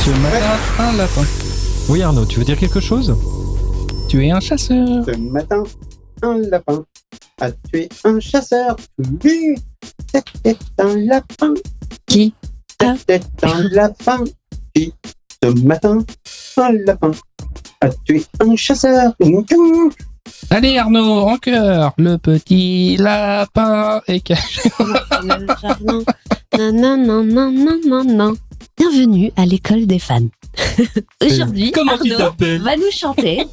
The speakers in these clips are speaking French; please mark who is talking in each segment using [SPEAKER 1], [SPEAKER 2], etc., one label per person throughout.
[SPEAKER 1] Ce matin, un lapin.
[SPEAKER 2] Oui Arnaud, tu veux dire quelque chose?
[SPEAKER 1] Tu es un chasseur.
[SPEAKER 3] Ce matin, un lapin a tué un chasseur. Oui, c'était un lapin.
[SPEAKER 4] Qui?
[SPEAKER 3] C'était un lapin. Qui, ce matin, un lapin a tué un chasseur.
[SPEAKER 1] Allez Arnaud, en chœur. Le petit lapin est caché.
[SPEAKER 4] Le jardin. Non. Bienvenue à l'école des fans. Aujourd'hui,
[SPEAKER 1] Comment tu
[SPEAKER 4] Arnaud
[SPEAKER 1] t'appelles?
[SPEAKER 4] va nous chanter.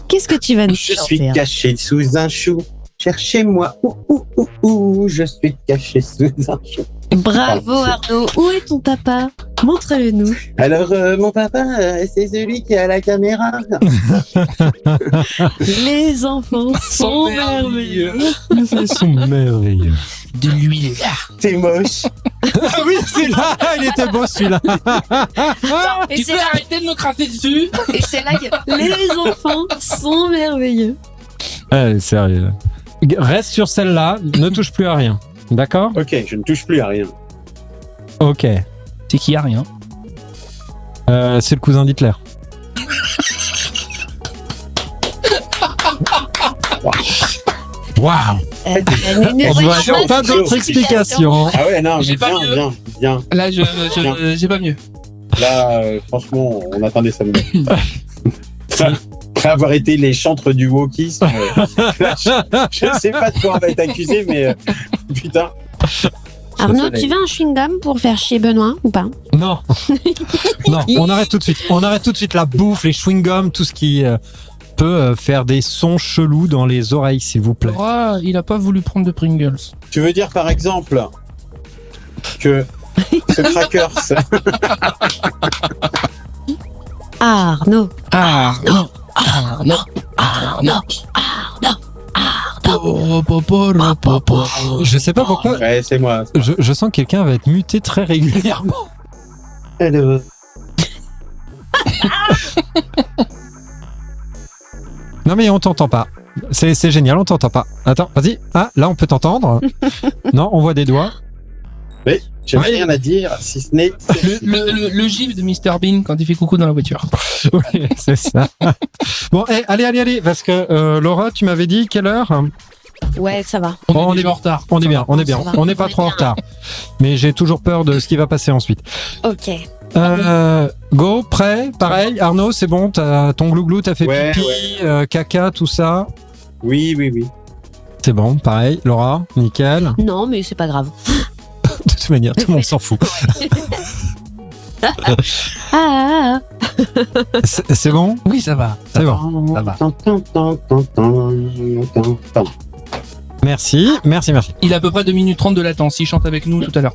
[SPEAKER 4] Qu'est-ce que tu vas nous
[SPEAKER 3] Je
[SPEAKER 4] chanter?
[SPEAKER 3] suis caché sous un chou. Cherchez-moi. Je suis caché sous un chou.
[SPEAKER 4] Bravo Arnaud. Où est ton papa? Montre-le nous.
[SPEAKER 3] Alors, mon papa, c'est celui qui a la caméra.
[SPEAKER 4] Les enfants sont merveilleux.
[SPEAKER 2] Ils sont merveilleux.
[SPEAKER 1] De l'huile.
[SPEAKER 3] C'est moche.
[SPEAKER 2] Ah oui, c'est là, il était beau celui-là.
[SPEAKER 4] Et
[SPEAKER 1] Tu
[SPEAKER 4] c'est
[SPEAKER 1] peux
[SPEAKER 4] là,
[SPEAKER 1] arrêter de me cracher dessus?
[SPEAKER 4] et c'est là que les enfants sont merveilleux.
[SPEAKER 2] Allez, sérieux. Reste sur celle-là, ne touche plus à rien. D'accord?
[SPEAKER 3] Ok, je ne touche plus à rien.
[SPEAKER 2] Ok.
[SPEAKER 1] C'est qu'il y a rien.
[SPEAKER 2] C'est le cousin d'Hitler. Waouh! On voit pas d'autres explications.
[SPEAKER 3] Ah ouais, non,
[SPEAKER 1] J'ai
[SPEAKER 3] mais
[SPEAKER 1] pas
[SPEAKER 3] bien.
[SPEAKER 1] Là, j'ai pas mieux.
[SPEAKER 3] Là, franchement, on attendait ça. Après avoir été les chantres du wokisme, là, je sais pas de quoi on va être accusé, mais putain.
[SPEAKER 4] Arnaud, tu veux un chewing-gum pour faire chier Benoît ou pas?
[SPEAKER 2] Non. Non, on arrête tout de suite. On arrête tout de suite la bouffe, les chewing-gums, tout ce qui peut faire des sons chelous dans les oreilles, s'il vous plaît.
[SPEAKER 1] Laura, il a pas voulu prendre de Pringles.
[SPEAKER 3] Tu veux dire par exemple que ce crackers,
[SPEAKER 4] Arnaud.
[SPEAKER 1] Arnaud.
[SPEAKER 2] Je sais pas pourquoi.
[SPEAKER 3] ouais, c'est moi.
[SPEAKER 2] Je sens que quelqu'un va être muté très régulièrement.
[SPEAKER 3] Hello.
[SPEAKER 2] Non mais on t'entend pas. C'est génial, on t'entend pas. Attends, vas-y. Ah, là on peut t'entendre. Non, on voit des doigts.
[SPEAKER 3] Oui, j'ai
[SPEAKER 2] Ouais.
[SPEAKER 3] rien à dire, si ce n'est.
[SPEAKER 1] Le gif de Mr Bean quand il fait coucou dans la voiture.
[SPEAKER 2] Oui, c'est ça. Bon, allez, parce que Laura, tu m'avais dit quelle heure?
[SPEAKER 4] Ouais, ça va.
[SPEAKER 1] On est
[SPEAKER 2] est
[SPEAKER 1] déjà en retard.
[SPEAKER 2] On est bien.
[SPEAKER 4] Ça va.
[SPEAKER 2] On n'est pas
[SPEAKER 4] On est
[SPEAKER 2] trop en
[SPEAKER 4] bien.
[SPEAKER 2] retard. Mais j'ai toujours peur de ce qui va passer ensuite.
[SPEAKER 4] Ok.
[SPEAKER 2] Go, prêt, pareil. Arnaud, c'est bon, t'as ton glouglou, t'as fait
[SPEAKER 3] Ouais,
[SPEAKER 2] pipi, caca, tout ça.
[SPEAKER 3] Oui.
[SPEAKER 2] C'est bon, pareil. Laura, nickel.
[SPEAKER 4] Non, mais c'est pas grave.
[SPEAKER 2] De toute manière, tout le monde s'en fout.
[SPEAKER 4] Ah.
[SPEAKER 2] C'est bon?
[SPEAKER 1] Oui, ça va.
[SPEAKER 2] C'est bon.
[SPEAKER 1] Ça va.
[SPEAKER 2] Merci.
[SPEAKER 1] Il a à peu près 2 minutes 30 de latence. Il chante avec nous tout à l'heure.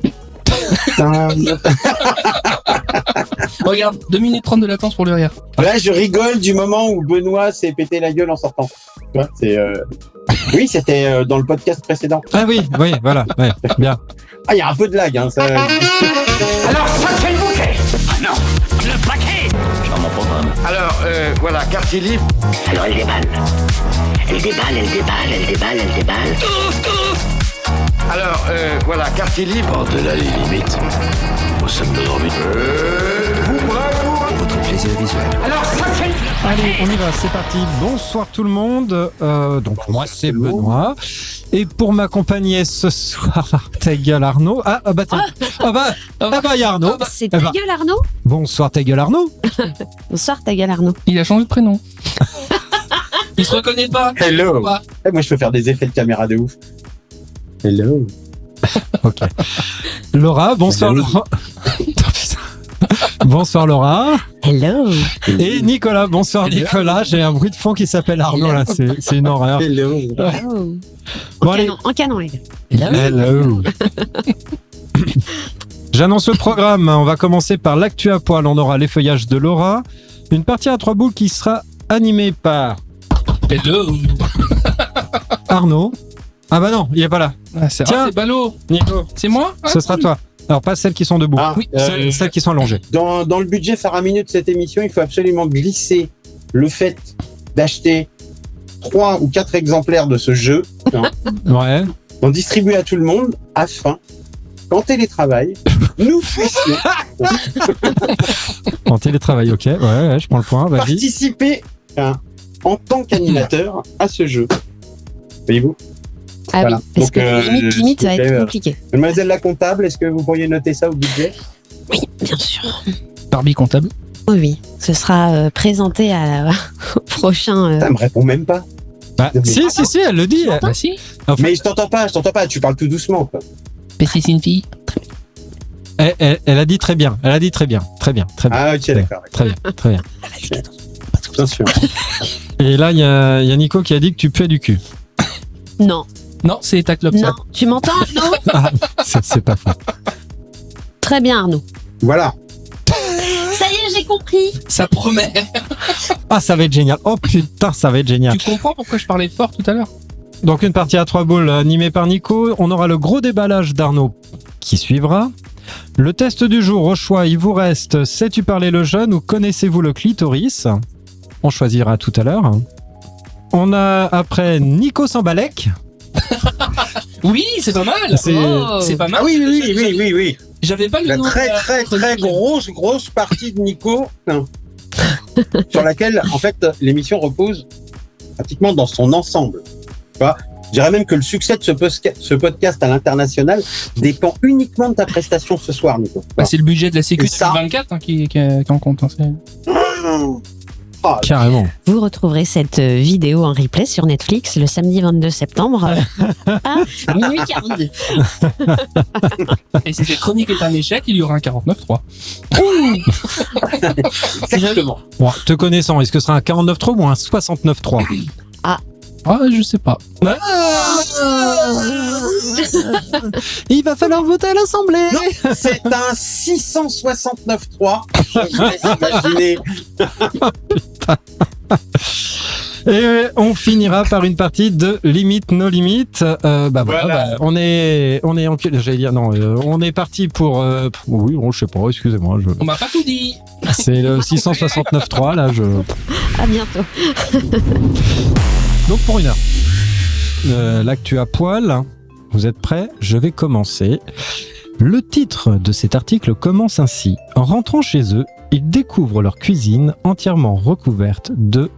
[SPEAKER 1] Regarde, 2 minutes 30 de latence pour le rire.
[SPEAKER 3] Là, je rigole du moment où Benoît s'est pété la gueule en sortant. Tu vois, c'est. Oui, c'était dans le podcast précédent.
[SPEAKER 2] Ah oui, voilà, ouais, bien.
[SPEAKER 3] Ah, il y a un peu de lag, hein. Ça...
[SPEAKER 5] Alors, ça c'est le bouquet. Ah non, le paquet. Dans mon programme. Alors, voilà, quartier libre. Alors, elle déballe. Alors, voilà, quartier libre. Par-delà les limites, nous sommes désormais. Vous, bravo. Votre plaisir visuel. Alors, ça c'est...
[SPEAKER 2] Allez, on y va, c'est parti. Bonsoir tout le monde. Donc moi c'est Benoît. Et pour m'accompagner ce soir, ta gueule Arnaud. Ah bah tiens. Ah bah il y a Arnaud.
[SPEAKER 4] C'est
[SPEAKER 2] Eh
[SPEAKER 4] ta
[SPEAKER 2] ben.
[SPEAKER 4] gueule Arnaud?
[SPEAKER 2] Bonsoir ta gueule Arnaud.
[SPEAKER 4] Bonsoir ta gueule Arnaud.
[SPEAKER 1] Il a changé de prénom. Il se reconnaît pas.
[SPEAKER 3] Hello.
[SPEAKER 1] Pas.
[SPEAKER 3] Eh, moi, je peux faire des effets de caméra de ouf. Hello.
[SPEAKER 2] Ok. Laura, bonsoir
[SPEAKER 3] Hello.
[SPEAKER 2] Laura. Bonsoir Laura.
[SPEAKER 4] Hello.
[SPEAKER 2] Et Nicolas, bonsoir Nicolas. J'ai un bruit de fond qui s'appelle Arnaud là, c'est une horreur.
[SPEAKER 3] Hello.
[SPEAKER 4] Oh.
[SPEAKER 2] Bon, allez.
[SPEAKER 4] En canon, les gars.
[SPEAKER 2] Hello. J'annonce le programme. On va commencer par l'actu à poil. On aura l'effeuillage de Laura. Une partie à 3 boules qui sera animée par
[SPEAKER 1] Hello.
[SPEAKER 2] Arnaud. Ah bah non, il est pas là.
[SPEAKER 1] Ah, c'est
[SPEAKER 2] Tiens.
[SPEAKER 1] c'est ballot.
[SPEAKER 2] Nico,
[SPEAKER 1] C'est moi?
[SPEAKER 2] ce sera toi. Alors pas celles qui sont debout.
[SPEAKER 3] Ah,
[SPEAKER 1] Oui,
[SPEAKER 2] Celles qui sont allongées.
[SPEAKER 3] dans le budget faramineux de cette émission, il faut absolument glisser le fait d'acheter 3 ou 4 exemplaires de ce jeu, hein,
[SPEAKER 2] Ouais.
[SPEAKER 3] d'en distribuer à tout le monde afin qu'en télétravail, nous puissions
[SPEAKER 2] En télétravail, ok. Ouais, je prends le point. Vas-y.
[SPEAKER 3] participer en tant qu'animateur à ce jeu. Voyez-vous?
[SPEAKER 4] Ah
[SPEAKER 3] Voilà.
[SPEAKER 4] oui, parce
[SPEAKER 3] Donc,
[SPEAKER 4] que limite, ça va
[SPEAKER 3] s'il vous
[SPEAKER 4] être
[SPEAKER 3] plaît,
[SPEAKER 4] compliqué.
[SPEAKER 3] Mademoiselle la comptable, est-ce que vous pourriez noter ça au budget?
[SPEAKER 4] Oui, bien sûr.
[SPEAKER 1] Barbie comptable.
[SPEAKER 4] Oui, oui. Ce sera présenté au prochain.
[SPEAKER 3] Ça me répond même pas.
[SPEAKER 2] Bah, si, elle le dit.
[SPEAKER 1] Bah si.
[SPEAKER 2] En fait,
[SPEAKER 3] Mais je t'entends pas, tu parles tout doucement, quoi.
[SPEAKER 1] Pessi, c'est une fille.
[SPEAKER 2] elle a dit très bien. Elle a dit très bien. Très bien. Très bien.
[SPEAKER 3] Ah, ok, d'accord.
[SPEAKER 2] Très bien. Très bien.
[SPEAKER 3] Bien sûr.
[SPEAKER 2] Et là, il y a Nico qui a dit que tu puais du cul.
[SPEAKER 4] Non,
[SPEAKER 1] Non, c'est ta clope. ça.
[SPEAKER 4] non. Tu m'entends, Arnaud?
[SPEAKER 2] Ah, c'est pas faux.
[SPEAKER 4] Très bien, Arnaud.
[SPEAKER 3] Voilà.
[SPEAKER 4] Ça y est, j'ai compris.
[SPEAKER 1] Ça promet.
[SPEAKER 2] Ah, ça va être génial. Oh putain, ça va être génial.
[SPEAKER 1] Tu comprends pourquoi je parlais fort tout à l'heure?
[SPEAKER 2] Donc une partie à 3 boules animée par Nico. On aura le gros déballage d'Arnaud qui suivra. Le test du jour, au choix, il vous reste sais-tu parler le jeune ou connaissez-vous le clitoris? On choisira tout à l'heure. On a après Nico Sambalek.
[SPEAKER 1] Oui, c'est pas mal.
[SPEAKER 2] C'est-
[SPEAKER 1] C'est pas mal.
[SPEAKER 3] Ah oui.
[SPEAKER 1] J'avais pas le
[SPEAKER 3] La
[SPEAKER 1] nom.
[SPEAKER 3] très
[SPEAKER 1] de la
[SPEAKER 3] très très
[SPEAKER 1] chronique.
[SPEAKER 3] grosse partie de Nico, sur laquelle en fait l'émission repose pratiquement dans son ensemble. Tu vois, je dirais même que le succès de ce podcast à l'international dépend uniquement de ta prestation ce soir, Nico.
[SPEAKER 1] Bah, c'est le budget de la Sécu
[SPEAKER 3] Et ça-
[SPEAKER 1] 2024 qui en compte. Hein, c'est-
[SPEAKER 3] Ah,
[SPEAKER 2] Carrément.
[SPEAKER 4] Vous retrouverez cette vidéo en replay sur Netflix le samedi 22 septembre à minuit 42.
[SPEAKER 1] Et si cette chronique est un échec, il y aura un 49.3.
[SPEAKER 3] exactement.
[SPEAKER 2] Bon, te connaissant, est-ce que ce sera un 49.3 ou un 69.3?
[SPEAKER 1] Ah, je sais pas.
[SPEAKER 2] Il va falloir voter à l'Assemblée.
[SPEAKER 3] C'est un 669.3. Je vous laisse imaginer.
[SPEAKER 2] Et on finira par une partie de Limite No Limite. Voilà,
[SPEAKER 3] Voilà.
[SPEAKER 2] on est en j'allais dire non, on est parti pour oui, bon, je sais pas, excusez-moi,
[SPEAKER 1] On m'a pas tout dit.
[SPEAKER 2] c'est le 669.3 là,
[SPEAKER 4] À bientôt.
[SPEAKER 2] donc pour une heure. L'actu à poil. Vous êtes prêts? Je vais commencer. Le titre de cet article commence ainsi. En rentrant chez eux, ils découvrent leur cuisine entièrement recouverte de...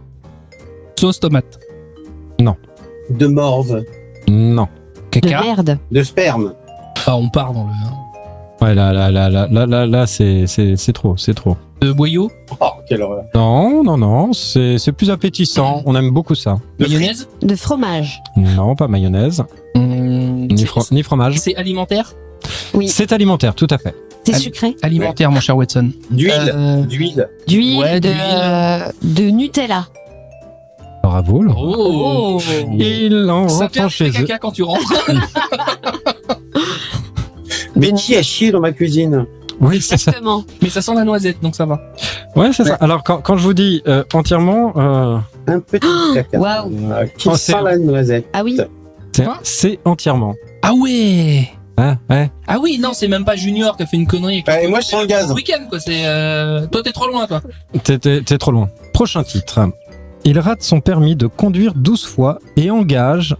[SPEAKER 1] Sauce tomate.
[SPEAKER 3] De morve,
[SPEAKER 2] Non.
[SPEAKER 4] De
[SPEAKER 1] Caca.
[SPEAKER 4] merde.
[SPEAKER 3] de sperme.
[SPEAKER 1] Ah, on part dans le.
[SPEAKER 2] Ouais, là, c'est trop, c'est trop.
[SPEAKER 1] De boyau.
[SPEAKER 3] Oh, quelle horreur.
[SPEAKER 2] Non, c'est plus appétissant. On aime beaucoup ça.
[SPEAKER 3] De
[SPEAKER 1] Mayonnaise.
[SPEAKER 4] De fromage.
[SPEAKER 2] Non, pas mayonnaise, ni fromage.
[SPEAKER 1] C'est alimentaire.
[SPEAKER 4] Oui.
[SPEAKER 2] C'est alimentaire, tout à fait.
[SPEAKER 4] C'est
[SPEAKER 1] Ah,
[SPEAKER 4] sucré.
[SPEAKER 1] Alimentaire, mon cher Watson.
[SPEAKER 3] D'huile.
[SPEAKER 1] Euh,
[SPEAKER 3] D'huile.
[SPEAKER 4] D'huile.
[SPEAKER 1] Ouais,
[SPEAKER 4] de Nutella.
[SPEAKER 2] Bravo, Laurent.
[SPEAKER 1] Oh.
[SPEAKER 2] Il en
[SPEAKER 1] Ça fait
[SPEAKER 2] rentrant
[SPEAKER 1] un
[SPEAKER 2] chez
[SPEAKER 1] petit
[SPEAKER 2] eux.
[SPEAKER 1] caca quand tu rentres.
[SPEAKER 3] Mais qui a chié dans ma cuisine?
[SPEAKER 2] Oui, c'est ça.
[SPEAKER 4] Exactement.
[SPEAKER 1] Mais ça sent la noisette, donc ça va.
[SPEAKER 2] Ouais, c'est ça. Alors, quand je vous dis entièrement,
[SPEAKER 3] Un petit caca.
[SPEAKER 4] Waouh.
[SPEAKER 3] Qui
[SPEAKER 2] Oh,
[SPEAKER 3] sent
[SPEAKER 2] c'est-
[SPEAKER 3] la noisette.
[SPEAKER 4] Ah oui.
[SPEAKER 2] c'est entièrement.
[SPEAKER 1] Ah ouais.
[SPEAKER 2] Hein, ouais.
[SPEAKER 1] Ah oui, non, c'est même pas Junior qui a fait une connerie.
[SPEAKER 3] Et moi, je sens le gaz.
[SPEAKER 1] Week-end, quoi. C'est. Toi, t'es trop loin, toi.
[SPEAKER 2] T'es trop loin. Prochain titre. Il rate son permis de conduire 12 fois et engage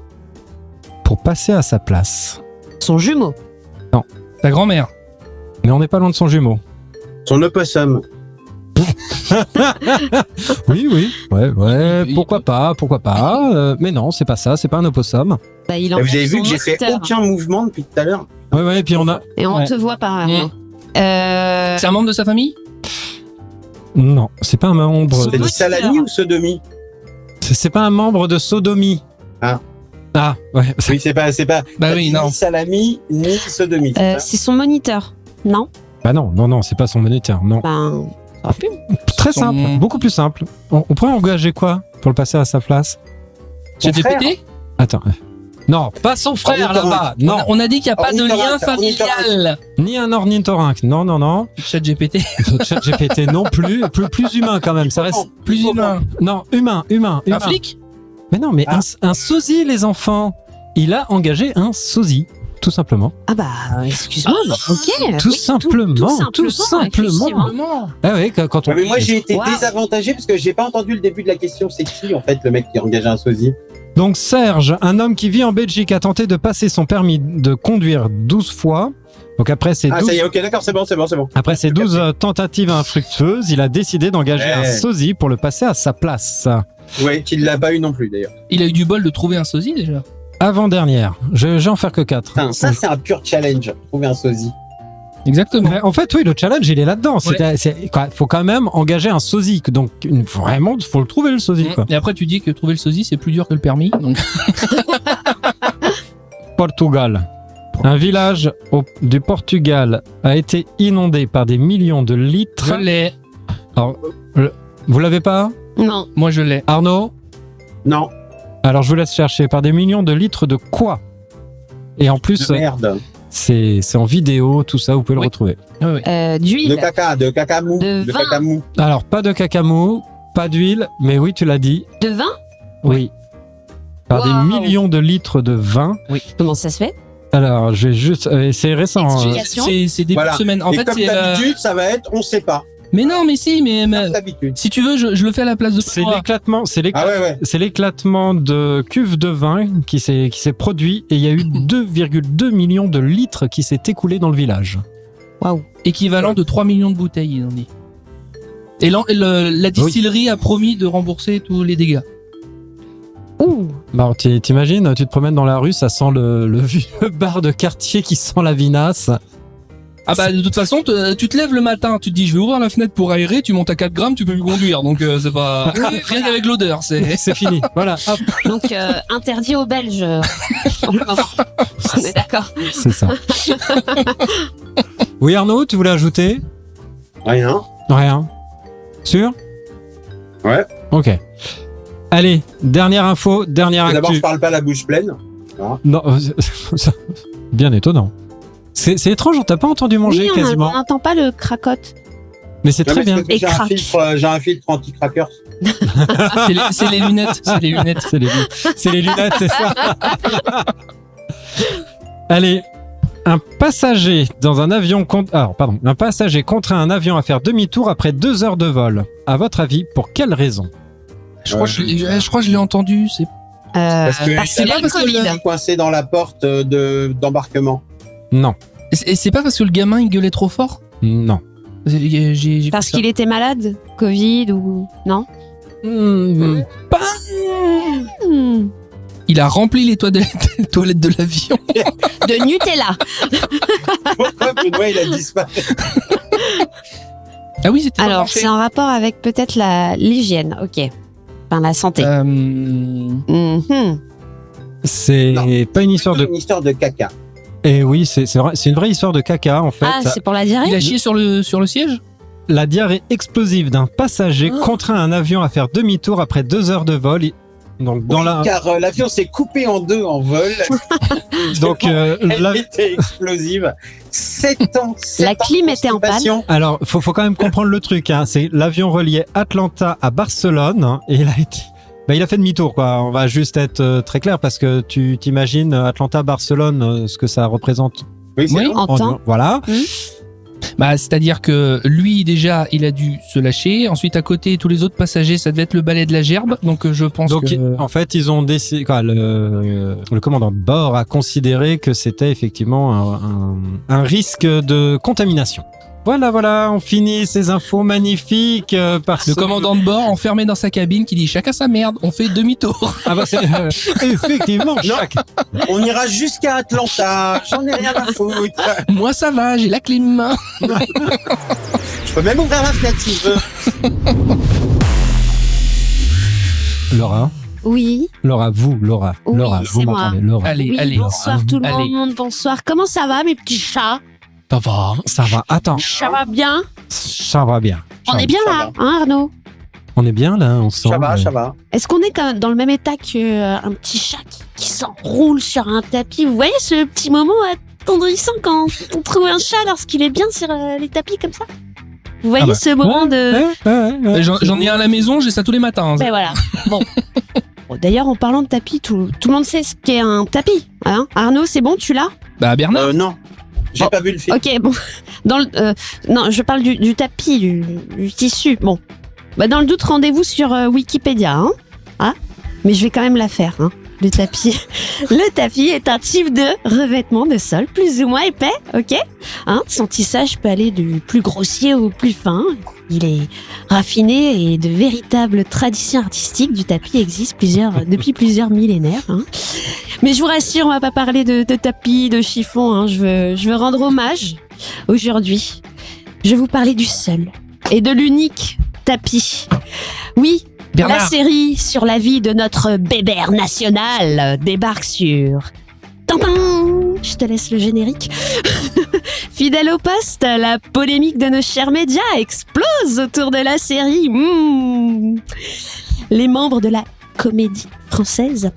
[SPEAKER 2] pour passer à sa place.
[SPEAKER 4] Son jumeau.
[SPEAKER 1] Ta grand-mère.
[SPEAKER 2] Mais on n'est pas loin de son jumeau.
[SPEAKER 3] Son opossum.
[SPEAKER 2] Oui. Ouais,
[SPEAKER 1] Oui.
[SPEAKER 2] pourquoi pas. Mais non, c'est pas ça, c'est pas un opossum.
[SPEAKER 4] Bah, il
[SPEAKER 3] Vous
[SPEAKER 4] engage
[SPEAKER 3] avez vu
[SPEAKER 4] son
[SPEAKER 3] que j'ai fait
[SPEAKER 4] moniteur.
[SPEAKER 3] aucun mouvement depuis tout à l'heure?
[SPEAKER 2] Ouais, et puis on a...
[SPEAKER 4] Et on
[SPEAKER 2] Ouais.
[SPEAKER 4] te voit pas, Arnaud.
[SPEAKER 1] C'est un membre de sa famille.
[SPEAKER 2] Non, c'est pas un membre...
[SPEAKER 3] C'est
[SPEAKER 2] de-
[SPEAKER 3] du salami ou sodomie?
[SPEAKER 2] C'est pas un membre de Sodomie.
[SPEAKER 3] Ah.
[SPEAKER 2] Ah, ouais.
[SPEAKER 3] Oui, c'est pas.
[SPEAKER 1] Bah oui, non.
[SPEAKER 3] Ni salami, ni sodomie. c'est ça
[SPEAKER 4] C'est son moniteur. Non.
[SPEAKER 2] Bah non, c'est pas son moniteur, non.
[SPEAKER 4] Ben, ça aurait pu.
[SPEAKER 2] Très
[SPEAKER 1] Son-
[SPEAKER 2] simple, beaucoup plus simple. On pourrait engager quoi pour le passer à sa place?
[SPEAKER 3] Son frère.
[SPEAKER 1] ChatGPT.
[SPEAKER 2] Attends. Non, pas son frère
[SPEAKER 3] Ornithorynque.
[SPEAKER 2] là-bas. Non,
[SPEAKER 1] On a dit qu'il n'y a pas de lien
[SPEAKER 3] Ornithorynque,
[SPEAKER 1] familial.
[SPEAKER 2] ni un ornithorynque. Non.
[SPEAKER 1] ChatGPT.
[SPEAKER 2] ChatGPT non plus. Plus humain quand même. Ça reste.
[SPEAKER 1] Plus humain.
[SPEAKER 2] Non, humain.
[SPEAKER 1] Un flic.
[SPEAKER 2] Mais non, mais
[SPEAKER 3] Ah.
[SPEAKER 2] un sosie, les enfants. Il a engagé un sosie, tout simplement.
[SPEAKER 4] Ah bah, excuse-moi. mais ok.
[SPEAKER 2] Tout
[SPEAKER 4] Oui,
[SPEAKER 2] simplement, tout simplement.
[SPEAKER 4] effectivement.
[SPEAKER 2] Ah oui, quand on.
[SPEAKER 3] Ouais, mais moi, j'ai été
[SPEAKER 4] Wow.
[SPEAKER 3] désavantagé parce que j'ai pas entendu le début de la question. C'est qui, en fait, le mec qui a engagé un sosie?
[SPEAKER 2] Donc Serge, un homme qui vit en Belgique, a tenté de passer son permis de conduire 12 fois. Donc après ces 12,
[SPEAKER 3] Ah, ça y est, ok, d'accord, c'est bon.
[SPEAKER 2] après ces 12 tentatives infructueuses, il a décidé d'engager un sosie pour le passer à sa place.
[SPEAKER 3] Ouais, qu'il l'a pas eu non plus, d'ailleurs.
[SPEAKER 1] Il a eu du bol de trouver un sosie déjà.
[SPEAKER 2] Avant-dernière, je vais en faire que 4.
[SPEAKER 3] Putain, ça, c'est un pur challenge. Trouver un sosie.
[SPEAKER 1] Exactement.
[SPEAKER 2] En fait, oui, le challenge, il est là-dedans.
[SPEAKER 1] Ouais.
[SPEAKER 2] Faut quand même engager un sosie. Donc, vraiment, faut le trouver, le sosie. Quoi.
[SPEAKER 1] Et après, tu dis que trouver le sosie, c'est plus dur que le permis. Donc...
[SPEAKER 2] Portugal. Un village du Portugal a été inondé par des millions de litres.
[SPEAKER 1] Je l'ai.
[SPEAKER 2] Alors, vous l'avez pas,
[SPEAKER 4] Non.
[SPEAKER 1] Moi, je l'ai.
[SPEAKER 2] Arnaud?
[SPEAKER 3] Non,
[SPEAKER 2] Alors, je vous laisse chercher. Par des millions de litres de quoi? Et en plus,
[SPEAKER 3] merde.
[SPEAKER 2] c'est en vidéo, tout ça, vous pouvez le
[SPEAKER 1] Oui.
[SPEAKER 2] retrouver.
[SPEAKER 1] Ah oui.
[SPEAKER 4] D'huile.
[SPEAKER 3] De caca mou.
[SPEAKER 4] De vin.
[SPEAKER 3] caca mou.
[SPEAKER 2] Alors, pas de cacamou, pas d'huile, mais oui, tu l'as dit.
[SPEAKER 4] De vin.
[SPEAKER 2] Oui. Par
[SPEAKER 4] Wow.
[SPEAKER 2] des millions de litres de vin.
[SPEAKER 4] Comment ça se fait?
[SPEAKER 2] Alors, je vais juste. C'est récent. Hein.
[SPEAKER 4] Explication.
[SPEAKER 1] C'est début
[SPEAKER 3] Voilà.
[SPEAKER 1] de semaine. En
[SPEAKER 3] Et
[SPEAKER 1] fait,
[SPEAKER 3] comme
[SPEAKER 1] c'est.
[SPEAKER 3] d'habitude, ça va être, on sait pas.
[SPEAKER 1] Mais non, mais si, mais
[SPEAKER 3] Comme d'habitude.
[SPEAKER 1] si tu veux, je le fais à la place de
[SPEAKER 2] C'est
[SPEAKER 1] toi.
[SPEAKER 2] l'éclatement.
[SPEAKER 3] Ah ouais.
[SPEAKER 2] C'est l'éclatement de cuves de vin qui s'est produit et il y a eu 2,2 millions de litres qui s'est écoulé dans le village.
[SPEAKER 4] Waouh.
[SPEAKER 1] Équivalent de 3 millions de bouteilles, ils ont dit. Et la distillerie a promis de rembourser tous les dégâts.
[SPEAKER 4] Ouh.
[SPEAKER 2] Bah, t'imagines, tu te promènes dans la rue, ça sent le vieux bar de quartier qui sent la vinasse.
[SPEAKER 1] Ah bah de toute façon, tu te lèves le matin, tu te dis je vais ouvrir la fenêtre pour aérer, tu montes à 4 grammes, tu peux plus conduire. Donc c'est pas... Rien qu'avec l'odeur, c'est...
[SPEAKER 2] C'est fini. Voilà. Hop.
[SPEAKER 4] Donc interdit aux Belges. Pour le moment. On est d'accord.
[SPEAKER 2] C'est ça. Oui, Arnaud, tu voulais ajouter?
[SPEAKER 3] Rien.
[SPEAKER 2] Rien. Sûr?
[SPEAKER 3] Ouais.
[SPEAKER 2] Ok. Allez, dernière info, dernière
[SPEAKER 3] D'abord,
[SPEAKER 2] actu.
[SPEAKER 3] je parle pas la bouche pleine.
[SPEAKER 2] Non, bien étonnant. C'est étrange, on t'a pas entendu manger
[SPEAKER 4] Oui,
[SPEAKER 2] quasiment.
[SPEAKER 4] on n'entend pas le cracotte.
[SPEAKER 2] Mais c'est très
[SPEAKER 3] Ouais,
[SPEAKER 2] bien.
[SPEAKER 3] parce que
[SPEAKER 4] Et
[SPEAKER 3] J'ai un filtre anti-crackers.
[SPEAKER 1] c'est les lunettes, c'est les lunettes.
[SPEAKER 2] C'est les lunettes, c'est ça. Allez, un passager dans un avion un passager contraint un avion à faire demi-tour après 2 heures de vol. À votre avis, pour quelle raison?
[SPEAKER 1] Je crois que je l'ai entendu. C'est...
[SPEAKER 3] Parce que
[SPEAKER 4] Parce qu'il a le
[SPEAKER 1] parce que
[SPEAKER 4] Covid.
[SPEAKER 3] il est coincé dans la porte d'embarquement.
[SPEAKER 2] Non,
[SPEAKER 1] Et c'est pas parce que le gamin il gueulait trop fort?
[SPEAKER 2] non.
[SPEAKER 1] J'ai
[SPEAKER 4] Parce
[SPEAKER 1] fait ça.
[SPEAKER 4] qu'il était malade, Covid ou non?
[SPEAKER 2] Hmm,
[SPEAKER 4] Hmm.
[SPEAKER 1] Il a rempli les toilettes de l'avion.
[SPEAKER 4] De Nutella.
[SPEAKER 3] Pourquoi Benoît, il a disparu?
[SPEAKER 1] Ah oui, c'était
[SPEAKER 4] Alors,
[SPEAKER 1] marché.
[SPEAKER 4] c'est en rapport avec peut-être l'hygiène, ok. Enfin, la santé. Mhm.
[SPEAKER 2] C'est
[SPEAKER 3] Non.
[SPEAKER 2] pas une histoire de.
[SPEAKER 3] Une histoire de caca.
[SPEAKER 2] Eh oui, c'est une vraie histoire de caca en fait.
[SPEAKER 4] Ah, c'est pour la diarrhée?
[SPEAKER 1] Il a chié sur le siège?
[SPEAKER 2] La diarrhée explosive d'un passager contraint un avion à faire demi-tour après 2 heures de vol. Donc dans la.
[SPEAKER 3] Car l'avion s'est coupé en deux en vol.
[SPEAKER 2] Donc
[SPEAKER 3] Elle était explosive. 7 ans. 7
[SPEAKER 4] La
[SPEAKER 3] ans
[SPEAKER 4] clim
[SPEAKER 3] de
[SPEAKER 4] était en
[SPEAKER 3] constipation.
[SPEAKER 2] Alors, faut quand même comprendre le truc. Hein. C'est l'avion reliait Atlanta à Barcelone hein, et il a fait demi-tour. Quoi. On va juste être très clair parce que tu t'imagines Atlanta-Barcelone, ce que ça représente.
[SPEAKER 3] Oui, c'est
[SPEAKER 1] Oui.
[SPEAKER 3] long.
[SPEAKER 4] En temps.
[SPEAKER 2] Voilà.
[SPEAKER 1] Bah, c'est-à-dire que lui, déjà, il a dû se lâcher. Ensuite, à côté, tous les autres passagers, ça devait être le balai de la gerbe. Donc, je pense
[SPEAKER 2] Donc,
[SPEAKER 1] que...
[SPEAKER 2] en fait, ils ont décidé. Le commandant de bord a considéré que c'était effectivement un risque de contamination. Voilà, on finit ces infos magnifiques parce
[SPEAKER 1] Le commandant de bord, enfermé dans sa cabine, qui dit « Chacun sa merde, on fait demi-tour.
[SPEAKER 2] Ah bah c'est effectivement chaque.
[SPEAKER 3] On ira jusqu'à Atlanta. J'en ai rien à foutre.
[SPEAKER 1] Moi, ça va, j'ai la clim.
[SPEAKER 3] Je peux même ouvrir la fenêtre si je veux.
[SPEAKER 2] Laura,
[SPEAKER 4] Oui.
[SPEAKER 2] Laura, vous
[SPEAKER 4] c'est moi.
[SPEAKER 2] m'entendez, Laura.
[SPEAKER 1] Allez,
[SPEAKER 4] Oui,
[SPEAKER 1] allez.
[SPEAKER 4] bonsoir tout le
[SPEAKER 1] Allez.
[SPEAKER 4] monde, bonsoir. Comment ça va, mes petits chats?
[SPEAKER 1] Ça va.
[SPEAKER 2] Ça va. Attends,
[SPEAKER 4] Ça va bien?
[SPEAKER 2] ça va bien.
[SPEAKER 4] On est bien
[SPEAKER 3] ça
[SPEAKER 4] là, hein, Arnaud?
[SPEAKER 2] On est bien là ensemble.
[SPEAKER 3] Ça va.
[SPEAKER 4] Est-ce qu'on est quand même dans le même état qu'un petit chat qui s'enroule sur un tapis? Vous voyez ce petit moment attendrissant quand on trouve un chat lorsqu'il est bien sur les tapis comme ça? Vous voyez
[SPEAKER 2] Ah bah.
[SPEAKER 4] ce moment de...
[SPEAKER 2] Ouais.
[SPEAKER 1] J'en ai un à la maison, j'ai ça tous les matins.
[SPEAKER 4] Ben voilà. Bon. Bon, d'ailleurs, en parlant de tapis, tout le monde sait ce qu'est un tapis. Hein? Arnaud, c'est bon, tu l'as?
[SPEAKER 1] Bah, Bernard.
[SPEAKER 3] Non. J'ai
[SPEAKER 4] Oh.
[SPEAKER 3] pas vu le film.
[SPEAKER 4] Ok, bon. Non, je parle du tapis, du tissu. Bon. Bah, dans le doute, rendez-vous sur Wikipédia. Hein? Ah, mais je vais quand même la faire. Hein? Le tapis est un type de revêtement de sol plus ou moins épais, ok ? Son tissage peut aller du plus grossier au plus fin. Il est raffiné et de véritables traditions artistiques du tapis existent depuis plusieurs millénaires. Mais je vous rassure, on va pas parler de tapis, de chiffon. Je veux rendre hommage aujourd'hui. Je vais vous parler du seul et de l'unique tapis. Oui,
[SPEAKER 1] Bernard.
[SPEAKER 4] la série sur la vie de notre bébert national débarque sur... Tintin. Je te laisse le générique. Fidèle au poste, la polémique de nos chers médias explose autour de la série. Les membres de la Comédie Française.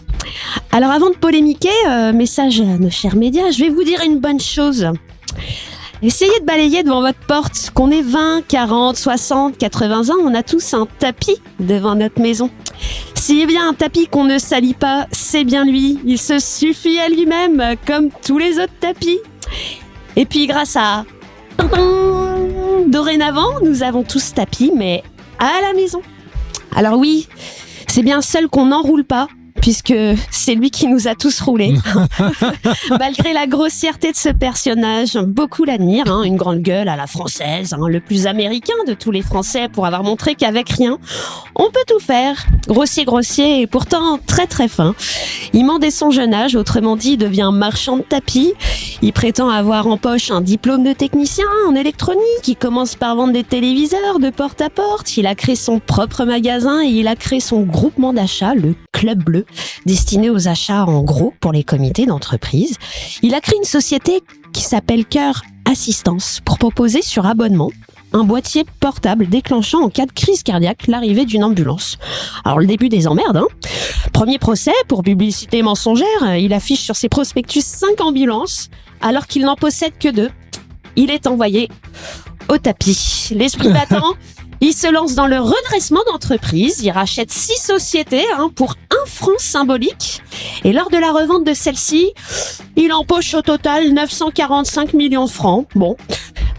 [SPEAKER 4] Alors avant de polémiquer, message à nos chers médias, je vais vous dire une bonne chose. Essayez de balayer devant votre porte. Qu'on ait 20, 40, 60, 80 ans, on a tous un tapis devant notre maison. S'il y a bien un tapis qu'on ne salit pas, c'est bien lui. Il se suffit à lui-même, comme tous les autres tapis. Et puis grâce à... Dorénavant, nous avons tous tapis, mais à la maison. Alors oui, c'est bien seul qu'on n'enroule pas, puisque c'est lui qui nous a tous roulés. Malgré la grossièreté de ce personnage, beaucoup l'admirent, une grande gueule à la française, le plus américain de tous les Français pour avoir montré qu'avec rien, on peut tout faire. Grossier et pourtant très très fin. Il ment dès son jeune âge, autrement dit, il devient marchand de tapis. Il prétend avoir en poche un diplôme de technicien en électronique. Il commence par vendre des téléviseurs de porte à porte. Il a créé son propre magasin et il a créé son groupement d'achat, le Club Bleu, destiné aux achats en gros pour les comités d'entreprise. Il a créé une société qui s'appelle Cœur Assistance pour proposer sur abonnement un boîtier portable déclenchant en cas de crise cardiaque l'arrivée d'une ambulance. Alors le début des emmerdes, Premier procès pour publicité mensongère, il affiche sur ses prospectus 5 ambulances alors qu'il n'en possède que 2. Il est envoyé au tapis. L'esprit battant, il se lance dans le redressement d'entreprise, il rachète 6 sociétés pour 1 franc symbolique et lors de la revente de celle-ci, il empoche au total 945 millions de francs. Bon,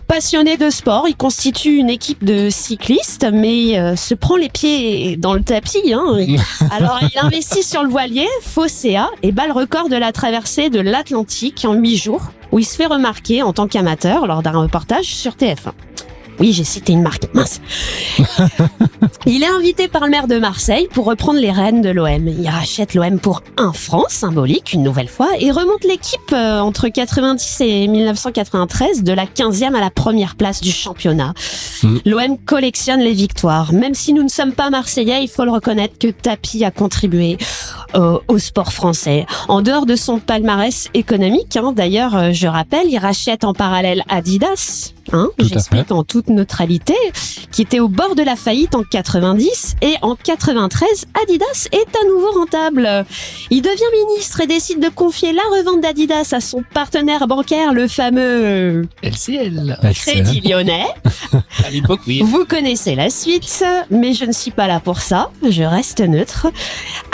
[SPEAKER 4] passionné de sport, il constitue une équipe de cyclistes mais se prend les pieds dans le tapis. Alors il investit sur le voilier, Fosséa, et bat le record de la traversée de l'Atlantique en 8 jours où il se fait remarquer en tant qu'amateur lors d'un reportage sur TF1. Oui, j'ai cité une marque, mince. Il est invité par le maire de Marseille pour reprendre les rênes de l'OM. Il rachète l'OM pour 1 franc symbolique, une nouvelle fois, et remonte l'équipe entre 90 et 1993 de la 15e à la première place du championnat. L'OM collectionne les victoires. Même si nous ne sommes pas marseillais, il faut le reconnaître que Tapi a contribué au sport français. En dehors de son palmarès économique, d'ailleurs, je rappelle, il rachète en parallèle Adidas, j'explique en toute neutralité, qui était au bord de la faillite en 90 et en 93, Adidas est à nouveau rentable. Il devient ministre et décide de confier la revente d'Adidas à son partenaire bancaire, le fameux
[SPEAKER 1] LCL.
[SPEAKER 4] Crédit Lyonnais.
[SPEAKER 1] À l'époque, oui.
[SPEAKER 4] Vous connaissez la suite, mais je ne suis pas là pour ça, je reste neutre.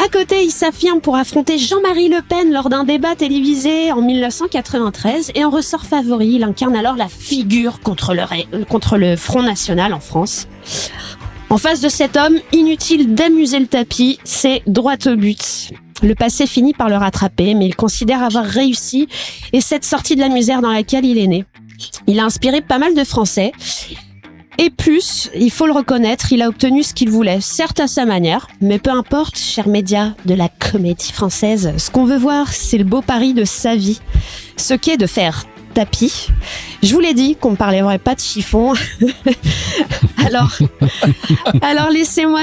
[SPEAKER 4] À côté, il s'affirme pour affronter Jean-Marie Le Pen lors d'un débat télévisé en 1993 et en ressort favori, il incarne alors la figure contre le Front National en France. En face de cet homme, inutile d'amuser le tapis, c'est droit au but. Le passé finit par le rattraper, mais il considère avoir réussi et cette sortie de la misère dans laquelle il est né. Il a inspiré pas mal de Français. Et plus, il faut le reconnaître, il a obtenu ce qu'il voulait, certes à sa manière, mais peu importe, chers médias de la Comédie Française, ce qu'on veut voir, c'est le beau pari de sa vie, ce qu'est de faire Tapi. Je vous l'ai dit qu'on ne parlerait pas de chiffon. Alors laissez-nous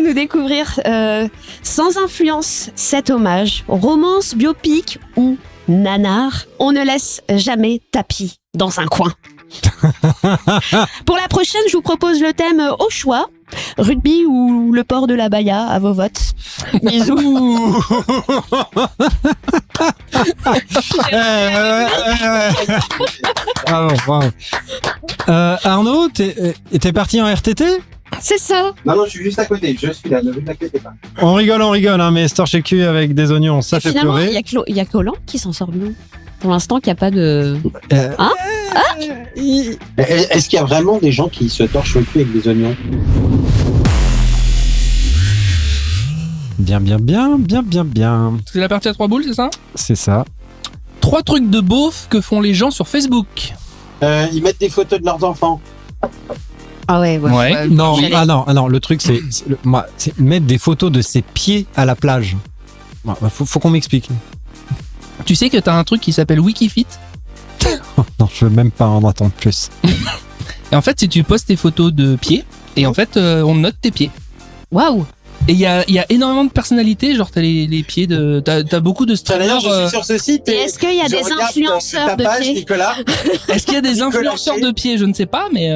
[SPEAKER 4] nous découvrir sans influence cet hommage, romance, biopic ou nanar. On ne laisse jamais Tapi dans un coin. Pour la prochaine, je vous propose le thème au choix. Rugby ou le port de la Baïa, à vos votes. Bisous.
[SPEAKER 2] Bravo. Arnaud, t'es parti en RTT ?
[SPEAKER 4] C'est ça.
[SPEAKER 3] Non, je suis juste à côté. Je suis là, ne vous inquiétez pas.
[SPEAKER 2] On rigole, mais torché cul avec des oignons, ça fait
[SPEAKER 4] finalement,
[SPEAKER 2] pleurer.
[SPEAKER 4] Il y a Collant qui s'en sort bien. Pour l'instant, qu'il n'y a pas de...
[SPEAKER 3] Est-ce qu'il y a vraiment des gens qui se torchent le cul avec des oignons ?
[SPEAKER 2] Bien.
[SPEAKER 1] C'est la partie à 3 boules, c'est ça?
[SPEAKER 2] C'est ça.
[SPEAKER 1] 3 trucs de beauf que font les gens sur Facebook.
[SPEAKER 3] Ils mettent des photos de leurs enfants.
[SPEAKER 4] Ah ouais.
[SPEAKER 2] Non,
[SPEAKER 4] j'allais-
[SPEAKER 2] non, le truc c'est mettre des photos de ses pieds à la plage. Faut qu'on m'explique.
[SPEAKER 1] Tu sais que t'as un truc qui s'appelle Wikifit.
[SPEAKER 2] Non, je veux même pas en entendre plus.
[SPEAKER 1] Et en fait, si tu postes tes photos de pieds, et en fait, on note tes pieds.
[SPEAKER 4] Waouh.
[SPEAKER 1] Et il y a énormément de personnalités, genre t'as les pieds de... T'as beaucoup de
[SPEAKER 3] D'ailleurs,
[SPEAKER 1] streamers...
[SPEAKER 3] je suis sur ce site.
[SPEAKER 4] Et est-ce qu'il y a
[SPEAKER 3] je
[SPEAKER 4] des
[SPEAKER 3] regarde
[SPEAKER 4] influenceurs
[SPEAKER 3] ta
[SPEAKER 4] de
[SPEAKER 3] page,
[SPEAKER 4] pieds?
[SPEAKER 3] Nicolas.
[SPEAKER 1] Est-ce qu'il y a des
[SPEAKER 3] Nicolas
[SPEAKER 1] influenceurs
[SPEAKER 3] G.
[SPEAKER 1] de pieds? Je ne sais pas, mais...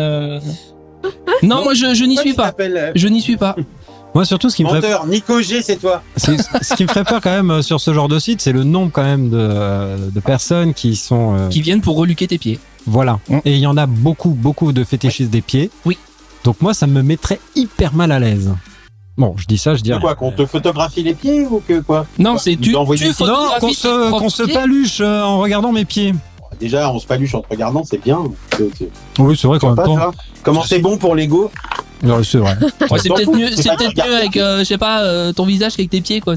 [SPEAKER 1] Non, moi je n'y
[SPEAKER 3] Toi,
[SPEAKER 1] suis
[SPEAKER 3] tu
[SPEAKER 1] pas.
[SPEAKER 3] t'appelles,
[SPEAKER 1] Je n'y suis pas.
[SPEAKER 2] Moi surtout ce qui me ferait
[SPEAKER 3] menteur, Nico G, c'est toi.
[SPEAKER 2] ce qui me ferait peur quand même sur ce genre de site, c'est le nombre quand même de personnes qui sont
[SPEAKER 1] Qui viennent pour reluquer tes pieds.
[SPEAKER 2] voilà.
[SPEAKER 1] Mm.
[SPEAKER 2] Et il y en a beaucoup de fétichistes des pieds.
[SPEAKER 1] Oui.
[SPEAKER 2] Donc moi ça me mettrait hyper mal à l'aise. Bon, je dis ça, je dis
[SPEAKER 3] De
[SPEAKER 2] rien.
[SPEAKER 3] quoi, qu'on te photographie les pieds ou que quoi?
[SPEAKER 1] Non, c'est tu
[SPEAKER 3] d'envoyer des-
[SPEAKER 2] Non,
[SPEAKER 1] photographies
[SPEAKER 2] qu'on
[SPEAKER 1] tes
[SPEAKER 2] se
[SPEAKER 1] propres pieds.
[SPEAKER 2] paluche en regardant mes pieds.
[SPEAKER 3] Déjà, on se paluche en te regardant, c'est bien.
[SPEAKER 2] Oui, c'est vrai qu'en même
[SPEAKER 3] Pas,
[SPEAKER 2] temps.
[SPEAKER 3] tu vois. Comment c'est bon pour l'ego?
[SPEAKER 2] Ouais, c'est vrai.
[SPEAKER 1] Ouais, c'est
[SPEAKER 3] T'en
[SPEAKER 1] peut-être
[SPEAKER 3] fous,
[SPEAKER 1] mieux,
[SPEAKER 3] c'est
[SPEAKER 1] c'est
[SPEAKER 3] pas
[SPEAKER 1] peut-être
[SPEAKER 3] grave.
[SPEAKER 1] mieux avec, je sais pas, ton visage qu'avec tes pieds, quoi.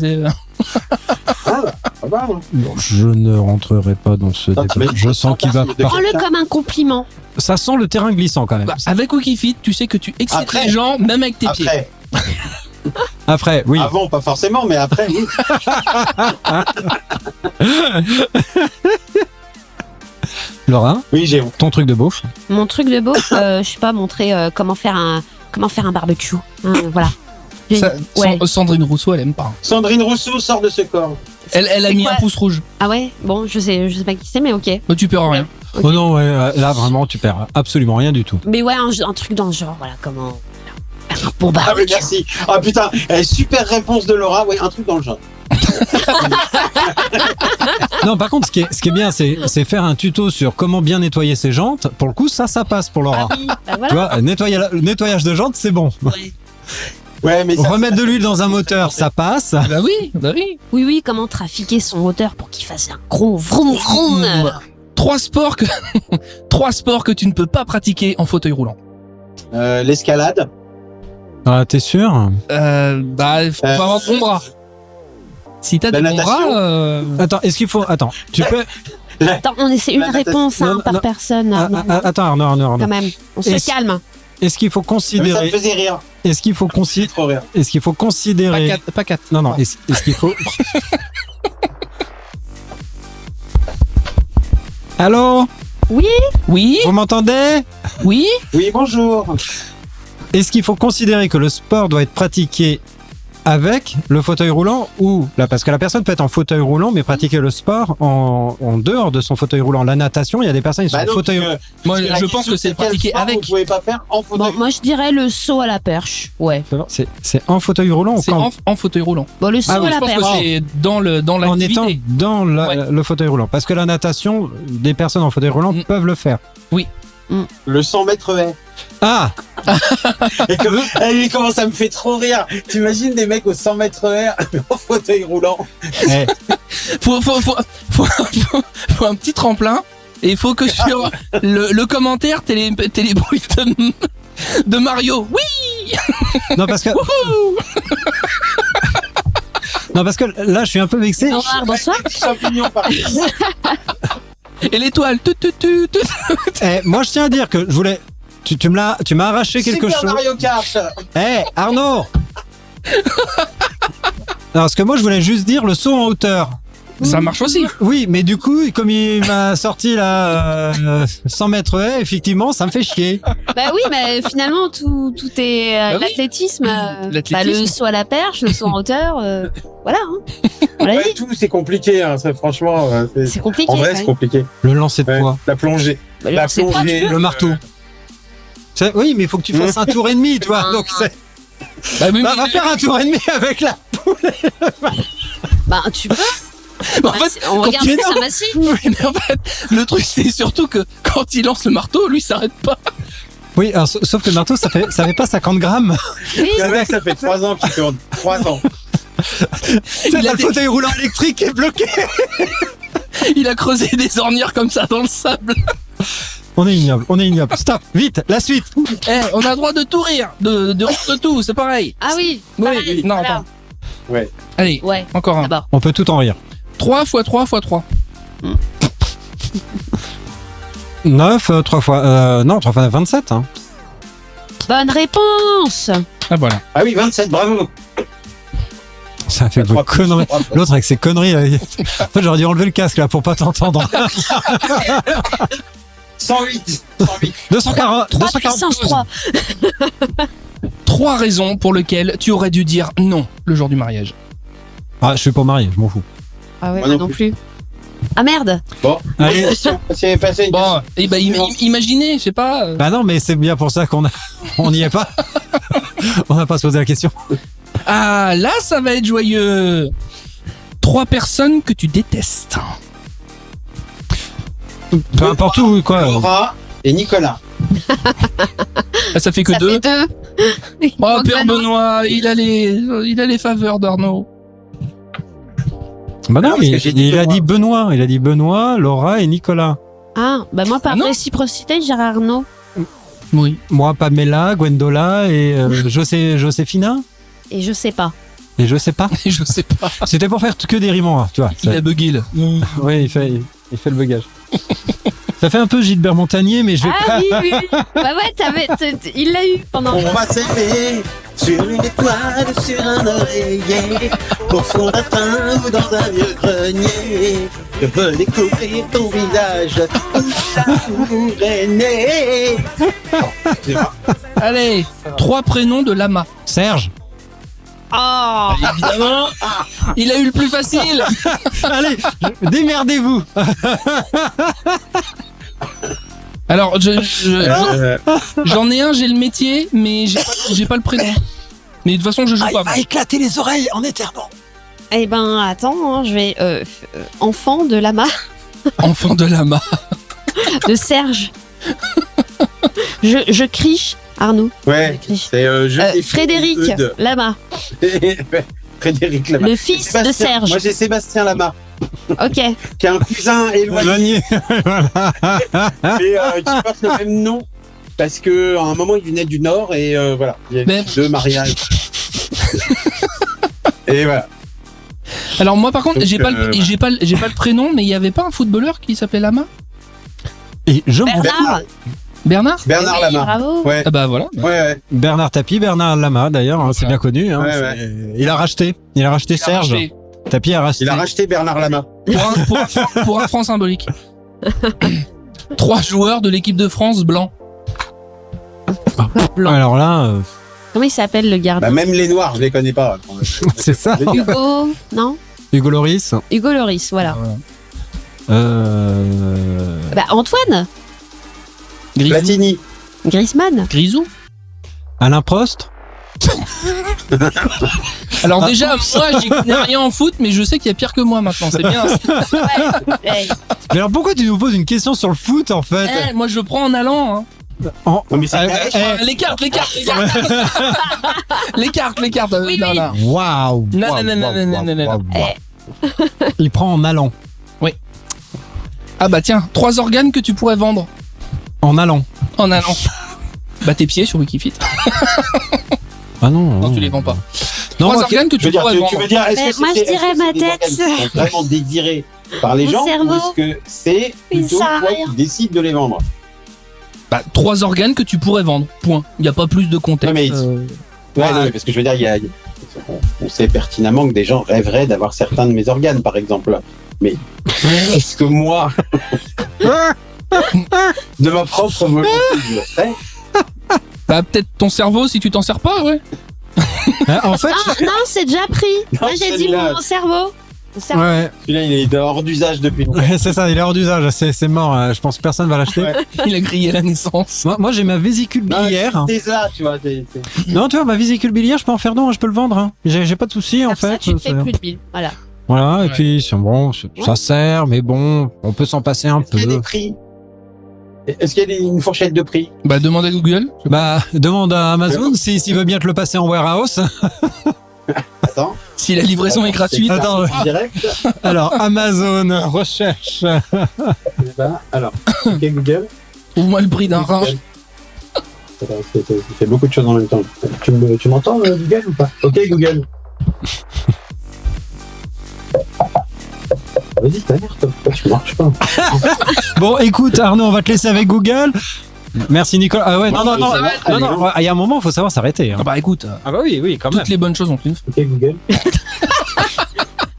[SPEAKER 3] Ah bah, hein.
[SPEAKER 2] Bon, je ne rentrerai pas dans ce
[SPEAKER 3] Ah,
[SPEAKER 2] débat.
[SPEAKER 3] mais-
[SPEAKER 2] Je sens qu'il va pas.
[SPEAKER 4] Prends-le comme un compliment.
[SPEAKER 2] Ça sent le terrain glissant quand même.
[SPEAKER 1] Bah, avec Wikifit, tu sais que tu excites
[SPEAKER 3] Après-
[SPEAKER 1] les gens, même avec tes pieds.
[SPEAKER 3] Après,
[SPEAKER 2] Après, oui.
[SPEAKER 3] avant, pas forcément, mais après, oui.
[SPEAKER 2] Laura,
[SPEAKER 3] Oui, j'ai honte.
[SPEAKER 2] ton truc de beauf.
[SPEAKER 4] Mon truc de beau, je sais pas, montrer comment faire un barbecue. Hein, voilà.
[SPEAKER 1] Ça,
[SPEAKER 4] Ouais.
[SPEAKER 1] Sandrine Rousseau, elle aime pas.
[SPEAKER 3] Sandrine Rousseau sort de ce corps.
[SPEAKER 1] Elle a
[SPEAKER 4] C'est
[SPEAKER 1] mis
[SPEAKER 4] quoi
[SPEAKER 1] un pouce rouge.
[SPEAKER 4] Ah ouais. Bon, je sais pas qui c'est, mais ok.
[SPEAKER 1] Donc tu perds rien.
[SPEAKER 4] Ok.
[SPEAKER 2] Oh non, ouais, là vraiment tu perds absolument rien du tout.
[SPEAKER 4] Mais ouais, un truc dans le genre, voilà, comment faire un bon
[SPEAKER 3] Ah, mais
[SPEAKER 4] barbecue.
[SPEAKER 3] merci. Ah putain, super réponse de Laura. Oui, un truc dans le genre.
[SPEAKER 2] Non, par contre, ce qui est bien, c'est faire un tuto sur comment bien nettoyer ses jantes. Pour le coup, ça passe pour Laura.
[SPEAKER 4] Ah oui, bah
[SPEAKER 2] Tu
[SPEAKER 4] voilà.
[SPEAKER 2] vois, nettoyage de jantes, c'est bon.
[SPEAKER 3] Ouais, mais ça,
[SPEAKER 2] Remettre de l'huile dans un moteur, ça passe.
[SPEAKER 1] Bah oui, bah oui.
[SPEAKER 4] Oui, comment trafiquer son moteur pour qu'il fasse un gros vroom vroom.
[SPEAKER 1] 3 sports que 3 sports que tu ne peux pas pratiquer en fauteuil roulant.
[SPEAKER 3] l'escalade.
[SPEAKER 2] Ah, t'es sûr?
[SPEAKER 1] Bah, faut avoir de bons bras. Si t'as
[SPEAKER 3] La
[SPEAKER 1] des bons
[SPEAKER 3] natation.
[SPEAKER 1] bras,
[SPEAKER 2] Attends, est-ce qu'il faut. Attends, tu peux.
[SPEAKER 4] Attends, c'est une
[SPEAKER 3] La natation.
[SPEAKER 4] réponse hein,
[SPEAKER 2] Non,
[SPEAKER 4] par
[SPEAKER 2] non.
[SPEAKER 4] personne.
[SPEAKER 2] Ah,
[SPEAKER 4] Arnaud.
[SPEAKER 2] attends, Arnaud.
[SPEAKER 4] Quand même, on se
[SPEAKER 2] Est-ce-
[SPEAKER 4] calme.
[SPEAKER 2] Est-ce qu'il faut
[SPEAKER 3] Mais ça me
[SPEAKER 2] considérer.
[SPEAKER 3] faisait rire.
[SPEAKER 2] Est-ce qu'il faut
[SPEAKER 3] C'est
[SPEAKER 2] considérer.
[SPEAKER 3] trop rire.
[SPEAKER 2] Est-ce qu'il faut considérer.
[SPEAKER 1] pas 4.
[SPEAKER 2] Non, non, est-ce qu'il faut. Allô?
[SPEAKER 4] Oui,
[SPEAKER 1] Oui,
[SPEAKER 2] Vous m'entendez?
[SPEAKER 1] oui.
[SPEAKER 3] Oui, bonjour.
[SPEAKER 2] Est-ce qu'il faut considérer que le sport doit être pratiqué avec le fauteuil roulant ou là, parce que la personne peut être en fauteuil roulant mais pratiquer le sport en dehors de son fauteuil roulant. La natation, il y a des personnes qui sont
[SPEAKER 3] Bah
[SPEAKER 2] en
[SPEAKER 3] non,
[SPEAKER 2] fauteuil.
[SPEAKER 3] parce que-
[SPEAKER 1] Moi,
[SPEAKER 3] parce que la
[SPEAKER 1] je pense
[SPEAKER 3] question,
[SPEAKER 1] que c'est
[SPEAKER 3] quel
[SPEAKER 1] pratiqué
[SPEAKER 3] sport
[SPEAKER 1] avec.
[SPEAKER 3] Vous pouvez pas faire en fauteuil.
[SPEAKER 4] bon, moi je dirais le saut à la perche. Ouais.
[SPEAKER 2] C'est en fauteuil roulant ou
[SPEAKER 1] C'est
[SPEAKER 2] quand-
[SPEAKER 1] en fauteuil roulant.
[SPEAKER 4] Bon, le saut
[SPEAKER 2] Ah oui,
[SPEAKER 4] à
[SPEAKER 1] Je
[SPEAKER 4] la
[SPEAKER 1] pense
[SPEAKER 4] perche.
[SPEAKER 1] que c'est dans
[SPEAKER 2] en étant
[SPEAKER 1] l'activité.
[SPEAKER 2] dans
[SPEAKER 1] Ouais.
[SPEAKER 2] le fauteuil roulant. Parce que la natation, des personnes en fauteuil roulant
[SPEAKER 1] Mm.
[SPEAKER 2] peuvent le faire.
[SPEAKER 3] Le 100 mètres haies.
[SPEAKER 2] Ah,
[SPEAKER 3] Et comment ça me fait trop rire. T'imagines des mecs au 100 mètres haies en fauteuil roulant.
[SPEAKER 2] eh,
[SPEAKER 1] Faut un petit tremplin. Et il faut que sur le commentaire, t'aies les bruits de Mario. Oui.
[SPEAKER 2] non parce que non parce que là je suis un peu vexé.
[SPEAKER 4] Bonsoir.
[SPEAKER 3] Champignons par
[SPEAKER 1] Et l'étoile.
[SPEAKER 2] Moi je tiens à dire que je voulais. Tu m'as arraché quelque
[SPEAKER 3] Super
[SPEAKER 2] chose.
[SPEAKER 3] Mario Kart.
[SPEAKER 2] Arnaud. Non, parce que moi je voulais juste dire le saut en hauteur.
[SPEAKER 1] Ça marche aussi.
[SPEAKER 2] Oui, mais du coup, comme il m'a sorti là 100 mètres haies, effectivement, ça me fait chier.
[SPEAKER 4] Bah oui, mais finalement tout est
[SPEAKER 1] Bah oui.
[SPEAKER 4] l'athlétisme.
[SPEAKER 1] L'athlétisme.
[SPEAKER 4] Le saut à la perche, le saut en hauteur. Voilà. Hein. On l'a
[SPEAKER 3] Ouais,
[SPEAKER 4] dit.
[SPEAKER 3] tout c'est compliqué. Hein, ça, franchement,
[SPEAKER 4] C'est compliqué.
[SPEAKER 3] en vrai,
[SPEAKER 4] quand
[SPEAKER 3] c'est
[SPEAKER 4] même.
[SPEAKER 3] compliqué.
[SPEAKER 2] Le lancer de
[SPEAKER 3] Ouais,
[SPEAKER 2] poids.
[SPEAKER 3] la plongée.
[SPEAKER 4] Bah,
[SPEAKER 3] La
[SPEAKER 4] c'est pas
[SPEAKER 3] plongée.
[SPEAKER 2] Le marteau. Oui, mais il faut que tu fasses un tour et demi, tu vois.
[SPEAKER 4] Ah.
[SPEAKER 2] Donc,
[SPEAKER 1] Bah, oui,
[SPEAKER 2] va faire un tour et demi avec la.
[SPEAKER 4] Bah tu peux.
[SPEAKER 1] mais en fait,
[SPEAKER 4] On
[SPEAKER 1] quand
[SPEAKER 4] regarde
[SPEAKER 1] tu es
[SPEAKER 4] ça
[SPEAKER 1] dans-
[SPEAKER 4] massif.
[SPEAKER 1] oui, mais en fait, le truc c'est surtout que quand il lance le marteau, lui il s'arrête pas.
[SPEAKER 2] Oui, alors, sauf que le marteau, ça fait pas 50 grammes.
[SPEAKER 4] Oui.
[SPEAKER 3] Le mec, ça fait 3 ans qu'il tourne. 3 ans.
[SPEAKER 2] C'est
[SPEAKER 1] Il a
[SPEAKER 2] le
[SPEAKER 1] des-
[SPEAKER 2] fauteuil roulant électrique qui est bloqué.
[SPEAKER 1] Il a creusé des ornières comme ça dans le sable.
[SPEAKER 2] On est ignoble. Stop, vite, la suite.
[SPEAKER 1] Eh, on a le droit de tout rire, de rire de tout, c'est pareil.
[SPEAKER 4] Ah oui.
[SPEAKER 1] Oui,
[SPEAKER 4] pareil,
[SPEAKER 1] non,
[SPEAKER 4] voilà.
[SPEAKER 1] attends. Allez,
[SPEAKER 4] Ouais,
[SPEAKER 1] encore un.
[SPEAKER 4] d'abord.
[SPEAKER 2] On peut tout en rire.
[SPEAKER 1] 3 x 3 x 3.
[SPEAKER 2] 9, 3 fois... non, 3 fois 9, 27. Hein.
[SPEAKER 4] Bonne réponse.
[SPEAKER 1] Ah voilà.
[SPEAKER 3] Ah oui, 27, bravo.
[SPEAKER 2] Ça fait vos conneries. L'autre avec ses conneries. En fait, j'aurais dû enlever le casque là pour pas t'entendre.
[SPEAKER 3] 108.
[SPEAKER 2] 240.
[SPEAKER 4] 3 puissance 3.
[SPEAKER 1] 3 raisons pour lesquelles tu aurais dû dire non le jour du mariage.
[SPEAKER 2] Ah, je suis pas marié, je m'en fous.
[SPEAKER 4] Ah ouais,
[SPEAKER 3] Moi
[SPEAKER 4] moi
[SPEAKER 3] non
[SPEAKER 4] non plus. Ah merde.
[SPEAKER 3] Bon,
[SPEAKER 2] Allez.
[SPEAKER 3] c'est passé.
[SPEAKER 1] Bon, et bah imaginez, je sais pas.
[SPEAKER 2] Bah non, mais c'est bien pour ça on n'y est pas. On n'a pas se poser la question.
[SPEAKER 1] Ah, là, ça va être joyeux. 3 personnes que tu détestes.
[SPEAKER 2] Peu importe où, quoi.
[SPEAKER 3] Laura et Nicolas.
[SPEAKER 1] Ah, ça fait que
[SPEAKER 4] Ça
[SPEAKER 1] 2.
[SPEAKER 4] fait 2.
[SPEAKER 1] Oh, Père Benoît, il a les faveurs d'Arnaud.
[SPEAKER 2] Bah non,
[SPEAKER 3] Non, parce que j'ai dit
[SPEAKER 2] il a
[SPEAKER 3] Benoît.
[SPEAKER 2] dit Benoît. Il a dit Benoît, Laura et Nicolas.
[SPEAKER 4] Ah, bah moi par
[SPEAKER 1] Ah non.
[SPEAKER 4] réciprocité, je dirais Arnaud.
[SPEAKER 1] Oui.
[SPEAKER 2] Moi, Pamela, Gwendola et Joséphina.
[SPEAKER 4] Et je sais pas.
[SPEAKER 2] Et je sais pas.
[SPEAKER 1] Je sais pas.
[SPEAKER 2] C'était pour faire que des rimes en A, tu vois.
[SPEAKER 1] Il a bugué là.
[SPEAKER 2] Oui, il fait le bugage. Ça fait un peu Gilbert Montagnier, mais je vais
[SPEAKER 4] Ah
[SPEAKER 2] pas.
[SPEAKER 4] oui, oui. Bah ouais, il l'a eu pendant.
[SPEAKER 3] On va s'aimer sur une étoile, sur un oreiller, au fond d'un train ou dans un vieux grenier. Je veux découvrir ton visage, où l'amour est né.
[SPEAKER 1] Allez, 3 prénoms de lama.
[SPEAKER 2] Serge.
[SPEAKER 4] Oh.
[SPEAKER 1] Évidemment, il a eu le plus facile.
[SPEAKER 2] Allez, démerdez-vous.
[SPEAKER 1] Alors, j'en ai un, j'ai le métier, mais j'ai pas le prénom. Mais de toute façon, je joue pas.
[SPEAKER 2] éclater les oreilles en éternant.
[SPEAKER 4] Eh ben attends, hein, je vais enfant de lama
[SPEAKER 1] Enfant de lama.
[SPEAKER 4] de Serge. Je crie Arnaud.
[SPEAKER 3] Ouais,
[SPEAKER 4] Je crie.
[SPEAKER 3] c'est
[SPEAKER 4] Frédéric Lama,
[SPEAKER 3] Frédéric Lama.
[SPEAKER 4] le fils de
[SPEAKER 3] Sébastien.
[SPEAKER 4] Serge.
[SPEAKER 3] Moi j'ai Sébastien Lama,
[SPEAKER 4] Ok.
[SPEAKER 3] qui a un cousin éloigné, mais qui porte le même nom. Parce que à un moment il venait du Nord et voilà, il y a
[SPEAKER 1] Mais-
[SPEAKER 3] eu 2 mariages. Et voilà.
[SPEAKER 1] Alors moi, par contre,
[SPEAKER 3] Donc,
[SPEAKER 1] j'ai pas le prénom, mais il y avait pas un footballeur qui s'appelait Lama?
[SPEAKER 2] Et je m'en
[SPEAKER 4] Bernard.
[SPEAKER 1] Bernard?
[SPEAKER 3] Bernard
[SPEAKER 4] Oui,
[SPEAKER 3] Lama.
[SPEAKER 4] bravo.
[SPEAKER 3] Ouais.
[SPEAKER 1] Ah bah voilà.
[SPEAKER 3] Ouais.
[SPEAKER 2] Bernard Tapie, Bernard Lama d'ailleurs, hein, c'est
[SPEAKER 1] Ouais.
[SPEAKER 2] bien connu. Hein,
[SPEAKER 3] Ouais,
[SPEAKER 2] c'est- Il a racheté Serge.
[SPEAKER 1] racheté.
[SPEAKER 2] Tapie a racheté.
[SPEAKER 3] Il a racheté Bernard Lama.
[SPEAKER 1] Pour un franc symbolique. 3 joueurs de l'équipe de France blancs.
[SPEAKER 4] Blanc.
[SPEAKER 2] Alors là,
[SPEAKER 4] Comment il s'appelle le
[SPEAKER 3] Bah,
[SPEAKER 4] gardien?
[SPEAKER 3] même les Noirs, je les connais pas.
[SPEAKER 2] c'est ça.
[SPEAKER 4] Hugo. Non.
[SPEAKER 2] Hugo Loris.
[SPEAKER 4] Hugo Loris, voilà.
[SPEAKER 2] Euh...
[SPEAKER 4] Bah Antoine.
[SPEAKER 1] Grisou.
[SPEAKER 3] Platini.
[SPEAKER 4] Griezmann.
[SPEAKER 1] Grisou.
[SPEAKER 2] Alain Prost.
[SPEAKER 1] Alors déjà, moi, j'y connais rien en foot, mais je sais qu'il y a pire que moi maintenant. C'est bien.
[SPEAKER 4] Ouais.
[SPEAKER 2] Mais alors pourquoi tu nous poses une question sur le foot en fait?
[SPEAKER 1] Eh, moi, je le prends en allant. Hein.
[SPEAKER 2] En-
[SPEAKER 3] Non, mais c'est
[SPEAKER 1] Les cartes. Les cartes.
[SPEAKER 4] Oui,
[SPEAKER 1] Non,
[SPEAKER 4] oui.
[SPEAKER 1] non.
[SPEAKER 2] Waouh.
[SPEAKER 1] Non,
[SPEAKER 2] Waouh,
[SPEAKER 1] non, non,
[SPEAKER 2] waouh,
[SPEAKER 1] non, non,
[SPEAKER 2] waouh,
[SPEAKER 1] non, non,
[SPEAKER 2] waouh,
[SPEAKER 4] non.
[SPEAKER 2] waouh. Il prend en allant.
[SPEAKER 1] Ah bah tiens, 3 organes que tu pourrais vendre
[SPEAKER 2] En allant.
[SPEAKER 1] en allant. Bah tes pieds sur Wikifit.
[SPEAKER 2] Ah non.
[SPEAKER 1] Non, tu les vends pas.
[SPEAKER 2] Non,
[SPEAKER 1] 3
[SPEAKER 2] moi,
[SPEAKER 1] organes que
[SPEAKER 3] Je veux
[SPEAKER 1] tu
[SPEAKER 3] dire,
[SPEAKER 1] pourrais
[SPEAKER 3] tu
[SPEAKER 1] vendre.
[SPEAKER 3] veux dire, est-ce
[SPEAKER 4] Mais
[SPEAKER 3] que
[SPEAKER 4] moi,
[SPEAKER 3] c'est-
[SPEAKER 4] je dirais
[SPEAKER 3] est-ce que
[SPEAKER 4] ma
[SPEAKER 3] c'est des
[SPEAKER 4] tête.
[SPEAKER 3] organes qui sont vraiment désirés par les
[SPEAKER 4] Mon
[SPEAKER 3] gens
[SPEAKER 4] cerveau.
[SPEAKER 3] ou est-ce que c'est
[SPEAKER 4] Il
[SPEAKER 3] plutôt
[SPEAKER 4] sert à
[SPEAKER 3] toi
[SPEAKER 4] rien.
[SPEAKER 3] qui décides de les vendre?
[SPEAKER 1] Bah 3 organes que tu pourrais vendre. Point. Il n'y a pas plus de contexte.
[SPEAKER 3] Ouais, mais- Ouais,
[SPEAKER 1] Ouais.
[SPEAKER 3] non, mais parce que je veux dire, on sait pertinemment que des gens rêveraient d'avoir certains de mes organes, par exemple. Mais est-ce que moi, de ma propre volonté, je le ferais?
[SPEAKER 1] Bah peut-être ton cerveau si tu t'en sers pas, ouais.
[SPEAKER 2] Hein, en fait,
[SPEAKER 4] Non, c'est déjà pris. Moi j'ai dit
[SPEAKER 3] celui-là.
[SPEAKER 4] mon cerveau. Mon cerveau.
[SPEAKER 2] ouais,
[SPEAKER 3] Celui-là, il est hors d'usage depuis longtemps.
[SPEAKER 2] ouais, c'est ça, il est hors d'usage, c'est mort. Je pense que personne va l'acheter.
[SPEAKER 3] Ouais.
[SPEAKER 1] Il a grillé la naissance.
[SPEAKER 2] Moi, j'ai ma vésicule
[SPEAKER 3] Non,
[SPEAKER 2] biliaire.
[SPEAKER 3] c'est ça, tu vois.
[SPEAKER 2] Non, tu vois, ma vésicule biliaire, je peux en faire don, je peux le vendre. Hein. J'ai pas de souci en
[SPEAKER 4] Comme ça,
[SPEAKER 2] fait.
[SPEAKER 4] tu fais
[SPEAKER 2] c'est-
[SPEAKER 4] plus de billes. Voilà.
[SPEAKER 2] Voilà, et
[SPEAKER 1] Ouais.
[SPEAKER 2] puis bon, ça sert, mais bon, on peut s'en passer un
[SPEAKER 3] Est-ce qu'il y a
[SPEAKER 2] peu.
[SPEAKER 3] des prix? Est-ce qu'il y a une fourchette de prix?
[SPEAKER 1] Bah demande à Google.
[SPEAKER 2] Bah, demande à Amazon s'il veut bien te le passer en warehouse.
[SPEAKER 3] Attends.
[SPEAKER 1] Si la livraison est gratuite.
[SPEAKER 2] Attends,
[SPEAKER 3] C'est direct.
[SPEAKER 2] Alors, Amazon, recherche.
[SPEAKER 3] Alors, ok Google.
[SPEAKER 1] Trouve-moi le prix d'un rein.
[SPEAKER 3] Attends, tu fais beaucoup de choses en même temps. Tu m'entends Google ou pas? Ok Google. Vas-y, t'as l'air, toi, tu marches pas.
[SPEAKER 2] Bon, écoute, Arnaud, on va te laisser avec Google. Merci, Nicolas. Ah ouais, non, il y a un moment, il faut savoir s'arrêter. Hein.
[SPEAKER 1] Ah bah écoute,
[SPEAKER 2] Ah bah oui, quand même.
[SPEAKER 1] toutes les bonnes choses ont une fin.
[SPEAKER 3] Ok, Google.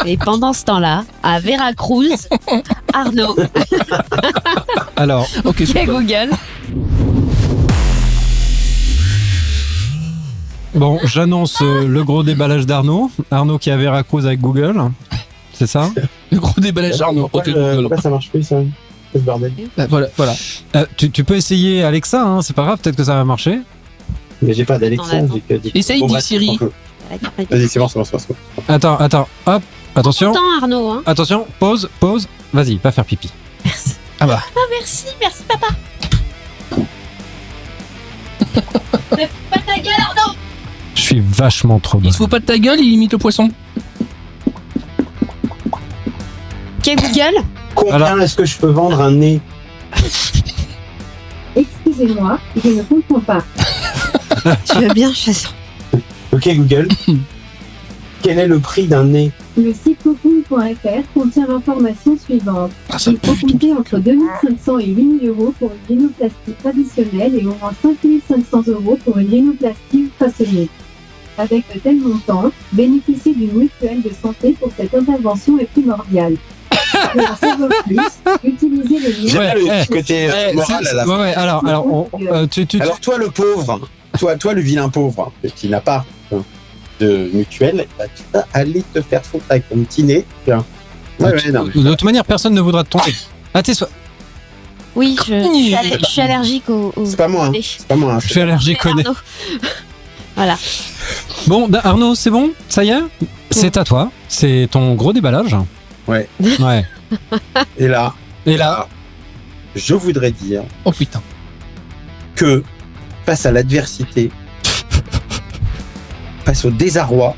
[SPEAKER 4] Et pendant ce temps-là, à Veracruz, Arnaud,
[SPEAKER 2] Alors,
[SPEAKER 1] Ok,
[SPEAKER 4] qui est Google.
[SPEAKER 2] bon, j'annonce le gros déballage d'Arnaud. Arnaud qui est à Veracruz avec Google. C'est ça?
[SPEAKER 1] le gros déballage Arnaud. Ok, Google.
[SPEAKER 3] Pourquoi ça marche plus, ça? Ce bordel.
[SPEAKER 1] Bah, voilà.
[SPEAKER 2] Tu peux essayer Alexa, hein, c'est pas grave, peut-être que ça va marcher.
[SPEAKER 3] Mais j'ai pas d'Alexa,
[SPEAKER 4] Attends.
[SPEAKER 3] j'ai que...
[SPEAKER 1] Essaye,
[SPEAKER 3] Bon,
[SPEAKER 1] dis
[SPEAKER 3] bref,
[SPEAKER 1] Siri.
[SPEAKER 3] on peut. Vas-y, c'est bon.
[SPEAKER 2] Attends, hop, attention.
[SPEAKER 4] Attends, Arnaud. Hein.
[SPEAKER 2] Attention, pause. Vas-y, va faire pipi.
[SPEAKER 1] Ah bah.
[SPEAKER 4] Ah, merci papa. Ne fous pas ta gueule, Arnaud.
[SPEAKER 2] Je suis vachement trop bon.
[SPEAKER 1] Il se fout pas de ta gueule, il imite le poisson.
[SPEAKER 4] Ok, Google.
[SPEAKER 3] Combien
[SPEAKER 2] Alors-
[SPEAKER 3] est-ce que je peux vendre un nez?
[SPEAKER 6] Excusez-moi, je ne comprends pas.
[SPEAKER 4] Tu veux bien, chasseur?
[SPEAKER 3] Ok, Google. Quel est le prix d'un nez?
[SPEAKER 6] Le site cocoon.fr contient l'information suivante.
[SPEAKER 1] Ah, ça
[SPEAKER 6] Il faut compter entre 2500 et 8000 euros pour une rhinoplastie traditionnelle et au moins 5500 euros pour une rhinoplastie façonnée. Avec de tels montants, bénéficier d'une mutuelle de santé pour cette intervention est primordial. Pour en savoir plus, utilisez le lien.
[SPEAKER 2] Ouais,
[SPEAKER 3] J'aime le
[SPEAKER 2] eh,
[SPEAKER 3] petit côté moral à la fin.
[SPEAKER 2] ouais, alors,
[SPEAKER 3] Alors toi le pauvre, toi le vilain pauvre, qui n'a pas de mutuelle, bah, tu vas aller te faire foutre avec ton petit nez. Tiens. Ouais, non.
[SPEAKER 2] de toute manière, personne ne voudra te tomber. Ah, t'es
[SPEAKER 4] Oui, je suis allergique au.
[SPEAKER 3] C'est pas moi, hein. C'est pas moi. Hein.
[SPEAKER 2] je suis allergique au nez.
[SPEAKER 4] Arnaud. Voilà.
[SPEAKER 2] Bon, Arnaud, c'est bon? Ça y est? C'est à toi. C'est ton gros déballage.
[SPEAKER 3] Ouais.
[SPEAKER 2] Ouais.
[SPEAKER 3] Et là, je voudrais dire
[SPEAKER 1] Oh putain.
[SPEAKER 3] que face à l'adversité, face au désarroi,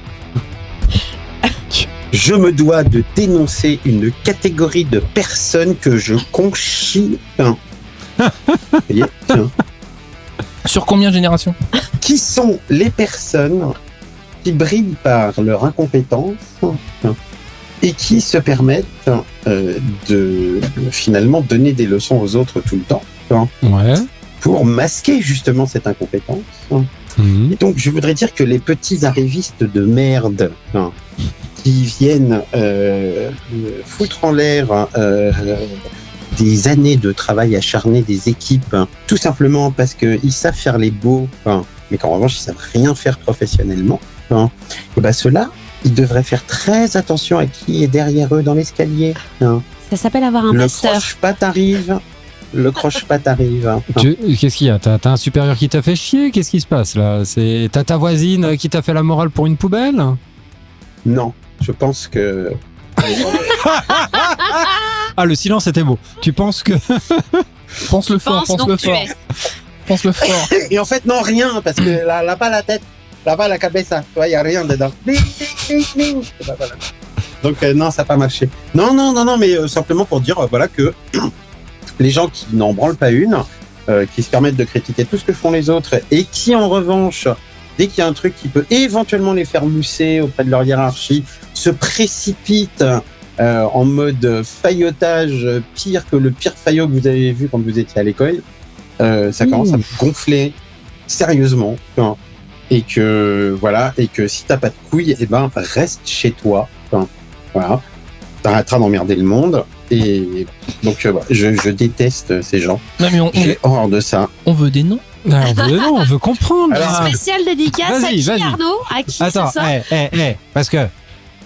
[SPEAKER 3] je me dois de dénoncer une catégorie de personnes que je conchis. Vous voyez, tiens.
[SPEAKER 1] Sur combien de générations?
[SPEAKER 3] Qui sont les personnes qui brillent par leur incompétence et qui se permettent de finalement donner des leçons aux autres tout le temps
[SPEAKER 2] Ouais.
[SPEAKER 3] pour masquer justement cette incompétence.
[SPEAKER 2] Mhm.
[SPEAKER 3] Et donc je voudrais dire que les petits arrivistes de merde qui viennent foutre en l'air des années de travail acharné des équipes, tout simplement parce qu'ils savent faire les beaux, mais qu'en revanche ils savent rien faire professionnellement, et ben ceux-là, ils devraient faire très attention à qui est derrière eux dans l'escalier.
[SPEAKER 4] Ça s'appelle avoir un
[SPEAKER 3] Le
[SPEAKER 4] master.
[SPEAKER 3] croche-patte arrive. Le croche-patte arrive.
[SPEAKER 2] Qu'est-ce qu'il y a? T'as un supérieur qui t'a fait chier? Qu'est-ce qui se passe là? T'as ta voisine qui t'a fait la morale pour une poubelle?
[SPEAKER 3] Non, je pense que...
[SPEAKER 2] Ah, le silence était beau. Tu penses que...
[SPEAKER 1] Pense-le fort,
[SPEAKER 4] Pense donc
[SPEAKER 1] pense-le
[SPEAKER 4] tu
[SPEAKER 1] fort.
[SPEAKER 4] es.
[SPEAKER 1] Pense-le fort.
[SPEAKER 3] Et en fait, non, rien, parce que là pas la tête, là pas la cabeza, tu vois, il n'y a rien dedans. Voilà. Donc, non, ça n'a pas marché. Non, mais simplement pour dire, voilà, que les gens qui n'en branlent pas une, qui se permettent de critiquer tout ce que font les autres, et qui, en revanche, dès qu'il y a un truc qui peut éventuellement les faire mousser auprès de leur hiérarchie, se précipitent en mode faillotage, pire que le pire faillot que vous avez vu quand vous étiez à l'école, ça commence à me gonfler sérieusement. Et que voilà, et que si t'as pas de couilles, eh ben reste chez toi. Voilà, t'arrêteras d'emmerder le monde. Et donc voilà, je déteste ces gens.
[SPEAKER 1] Non mais
[SPEAKER 3] J'ai horreur de ça.
[SPEAKER 1] on veut des noms.
[SPEAKER 2] Ah, on veut comprendre.
[SPEAKER 3] Alors,
[SPEAKER 2] là.
[SPEAKER 4] Spécial dédicace à
[SPEAKER 2] Vas-y,
[SPEAKER 4] qui,
[SPEAKER 2] vas-y.
[SPEAKER 4] Arnaud? À qui
[SPEAKER 2] Attends,
[SPEAKER 4] ce soir?
[SPEAKER 2] parce que,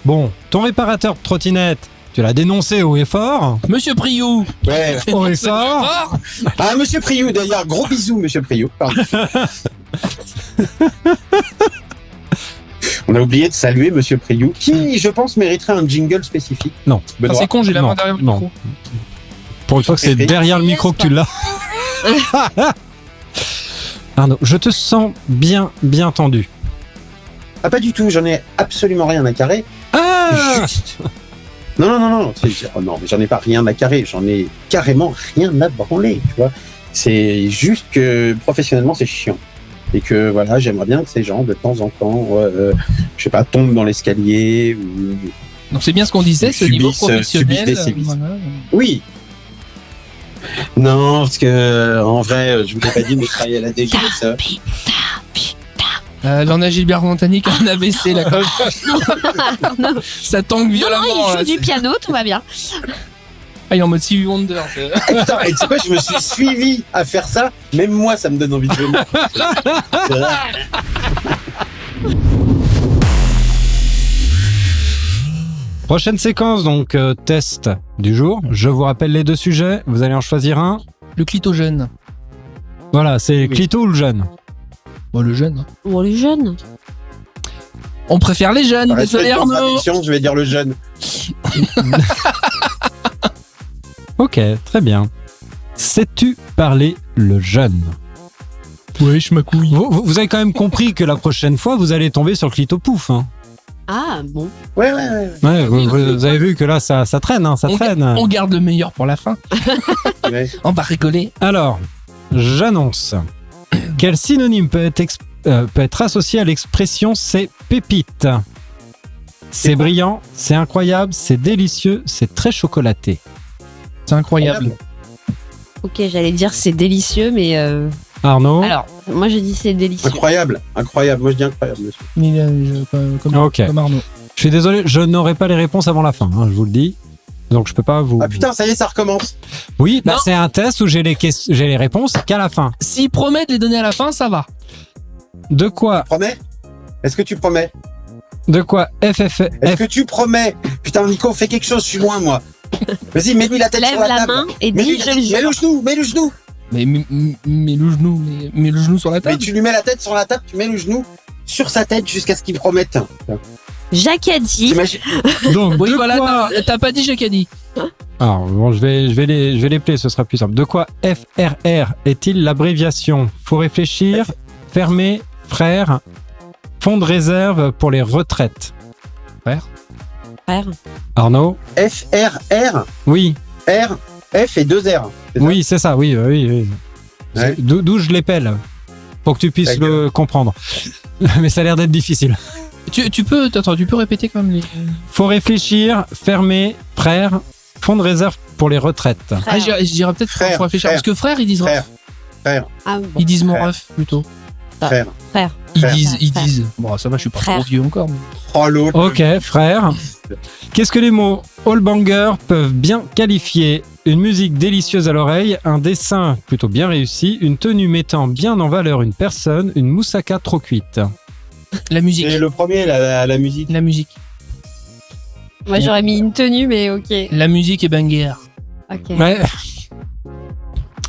[SPEAKER 2] bon, ton réparateur de trottinette, tu l'as dénoncé haut et fort.
[SPEAKER 1] Monsieur Priou.
[SPEAKER 3] Ouais.
[SPEAKER 2] Haut et fort.
[SPEAKER 3] Ah, monsieur Priou, d'ailleurs, gros bisous, monsieur Priou. Pardon. On a oublié de saluer monsieur Priou, qui, je pense, mériterait un jingle spécifique.
[SPEAKER 2] Non.
[SPEAKER 1] Ah,
[SPEAKER 3] Benoît.
[SPEAKER 1] c'est con, j'ai la
[SPEAKER 2] Non,
[SPEAKER 1] main derrière le
[SPEAKER 2] non.
[SPEAKER 1] micro.
[SPEAKER 2] Pour une fois que c'est derrière le micro que tu l'as. Arnaud, je te sens bien tendu.
[SPEAKER 3] Ah, pas du tout, j'en ai absolument rien à carrer.
[SPEAKER 2] Ah
[SPEAKER 3] Juste. Non. Oh non, mais j'en ai pas rien à carrer, j'en ai carrément rien à branler, tu vois. C'est juste que professionnellement, c'est chiant. Et que voilà, j'aimerais bien que ces gens, de temps en temps, je sais pas, tombent dans l'escalier ou
[SPEAKER 1] Donc c'est bien ce qu'on disait, ce niveau professionnel.
[SPEAKER 3] subissent des sévices.
[SPEAKER 1] Voilà.
[SPEAKER 3] oui. Non, parce que en vrai, je vous l'ai pas dit, mais je travaille à la DGSE.
[SPEAKER 1] Là, on a Gilbert Montagny qui a un AVC là. Ça tangue
[SPEAKER 4] Non,
[SPEAKER 1] violemment.
[SPEAKER 4] il
[SPEAKER 1] là.
[SPEAKER 4] joue du piano, tout va bien.
[SPEAKER 1] Ah, il est en mode Stevie Wonder.
[SPEAKER 3] Et putain, et tu sais quoi, je me suis suivi à faire ça. Même moi, ça me donne envie de venir.
[SPEAKER 2] Prochaine séquence, donc test du jour. Je vous rappelle les deux sujets. Vous allez en choisir un.
[SPEAKER 1] Le clitogène.
[SPEAKER 2] Voilà, c'est
[SPEAKER 3] Oui.
[SPEAKER 2] Clito ou le jeune.
[SPEAKER 1] Bon, le jeune.
[SPEAKER 4] Oh, les jeunes.
[SPEAKER 1] On préfère les jeunes,
[SPEAKER 3] Respect
[SPEAKER 1] désolé
[SPEAKER 3] de
[SPEAKER 1] Arnaud.
[SPEAKER 3] contradiction, je vais dire le jeune.
[SPEAKER 2] Ok, très bien. Sais-tu parler le jeune?
[SPEAKER 1] Wesh, ma couille.
[SPEAKER 2] Vous avez quand même compris que la prochaine fois, vous allez tomber sur le Clito pouf. Hein.
[SPEAKER 4] Ah, bon.
[SPEAKER 3] Ouais.
[SPEAKER 2] Ouais, vous avez vu que là, ça traîne, hein, ça traîne.
[SPEAKER 1] On garde le meilleur pour la fin.
[SPEAKER 3] Ouais.
[SPEAKER 1] On va rigoler.
[SPEAKER 2] Alors, j'annonce. Quel synonyme peut être associé à l'expression c'est pépite? C'est brillant, c'est incroyable, c'est délicieux, c'est très chocolaté.
[SPEAKER 1] C'est incroyable.
[SPEAKER 4] Ok, j'allais dire c'est délicieux, mais.
[SPEAKER 2] Arnaud?
[SPEAKER 4] Alors, moi je dis c'est délicieux.
[SPEAKER 3] Incroyable. Moi je dis incroyable, monsieur.
[SPEAKER 1] Mais comme
[SPEAKER 2] Ok.
[SPEAKER 1] Arnaud.
[SPEAKER 2] Je suis désolé, je n'aurai pas les réponses avant la fin, hein, je vous le dis. Donc je peux pas vous...
[SPEAKER 3] Ah putain, ça y est, ça recommence.
[SPEAKER 2] Oui, bah,
[SPEAKER 1] Non.
[SPEAKER 2] c'est un test où j'ai les réponses qu'à la fin.
[SPEAKER 1] S'il promet de les donner à la fin, ça va.
[SPEAKER 2] De quoi
[SPEAKER 3] Promets? Est-ce que tu promets?
[SPEAKER 2] FFF...
[SPEAKER 3] Que tu promets? Putain, Nico, fais quelque chose, je suis loin, moi. Vas-y, mets-lui la tête
[SPEAKER 4] Lève
[SPEAKER 3] sur la
[SPEAKER 4] la
[SPEAKER 3] table.
[SPEAKER 4] main et
[SPEAKER 3] Mets-lui
[SPEAKER 4] dis je le jure.
[SPEAKER 3] mets le genou.
[SPEAKER 1] Mais mets le genou, mets le genou sur la
[SPEAKER 3] Mais
[SPEAKER 1] table.
[SPEAKER 3] tu lui mets la tête sur la table, tu mets le genou sur sa tête jusqu'à ce qu'il promette.
[SPEAKER 4] Jacques a dit.
[SPEAKER 3] T'imagines?
[SPEAKER 2] Donc,
[SPEAKER 1] Oui,
[SPEAKER 2] de
[SPEAKER 1] voilà,
[SPEAKER 2] quoi...
[SPEAKER 1] t'as pas dit Jacadi.
[SPEAKER 2] Alors, bon, je vais les player, ce sera plus simple. De quoi FRR est-il l'abréviation? Faut réfléchir. Fermé, frère. Fonds de réserve pour les retraites.
[SPEAKER 4] Frère.
[SPEAKER 2] Arnaud?
[SPEAKER 3] FRR,
[SPEAKER 2] Oui,
[SPEAKER 3] R, F et 2 R. C'est ça?
[SPEAKER 2] oui, c'est ça, oui.
[SPEAKER 3] Ouais.
[SPEAKER 2] D'où je l'épelle. Pour que tu puisses
[SPEAKER 3] D'accord.
[SPEAKER 2] le comprendre. Mais ça a l'air d'être difficile.
[SPEAKER 1] Tu peux répéter quand même les.
[SPEAKER 2] Faut réfléchir, fermé, frère. Fonds de réserve pour les retraites.
[SPEAKER 1] Ah, je dirais peut-être
[SPEAKER 3] Frère,
[SPEAKER 1] faut réfléchir.
[SPEAKER 3] frère.
[SPEAKER 1] Parce que frère, ils disent
[SPEAKER 3] Frère.
[SPEAKER 1] ref.
[SPEAKER 4] Ah, bon.
[SPEAKER 1] Ils disent mon
[SPEAKER 3] Frère.
[SPEAKER 1] ref plutôt.
[SPEAKER 3] Frère.
[SPEAKER 4] Frère.
[SPEAKER 1] Ils
[SPEAKER 3] Frère.
[SPEAKER 1] disent. Bon, ça va, je suis pas
[SPEAKER 4] Frère.
[SPEAKER 1] trop vieux encore. Mais...
[SPEAKER 3] Oh l'autre.
[SPEAKER 2] Ok, frère. Qu'est-ce que les mots all banger peuvent bien qualifier? Une musique délicieuse à l'oreille, un dessin plutôt bien réussi, une tenue mettant bien en valeur une personne, une moussaka trop cuite.
[SPEAKER 1] La musique.
[SPEAKER 3] Et le premier, la musique.
[SPEAKER 1] La musique.
[SPEAKER 4] Moi j'aurais mis une tenue, mais ok.
[SPEAKER 1] La musique est banger.
[SPEAKER 4] Ok.
[SPEAKER 2] Ouais.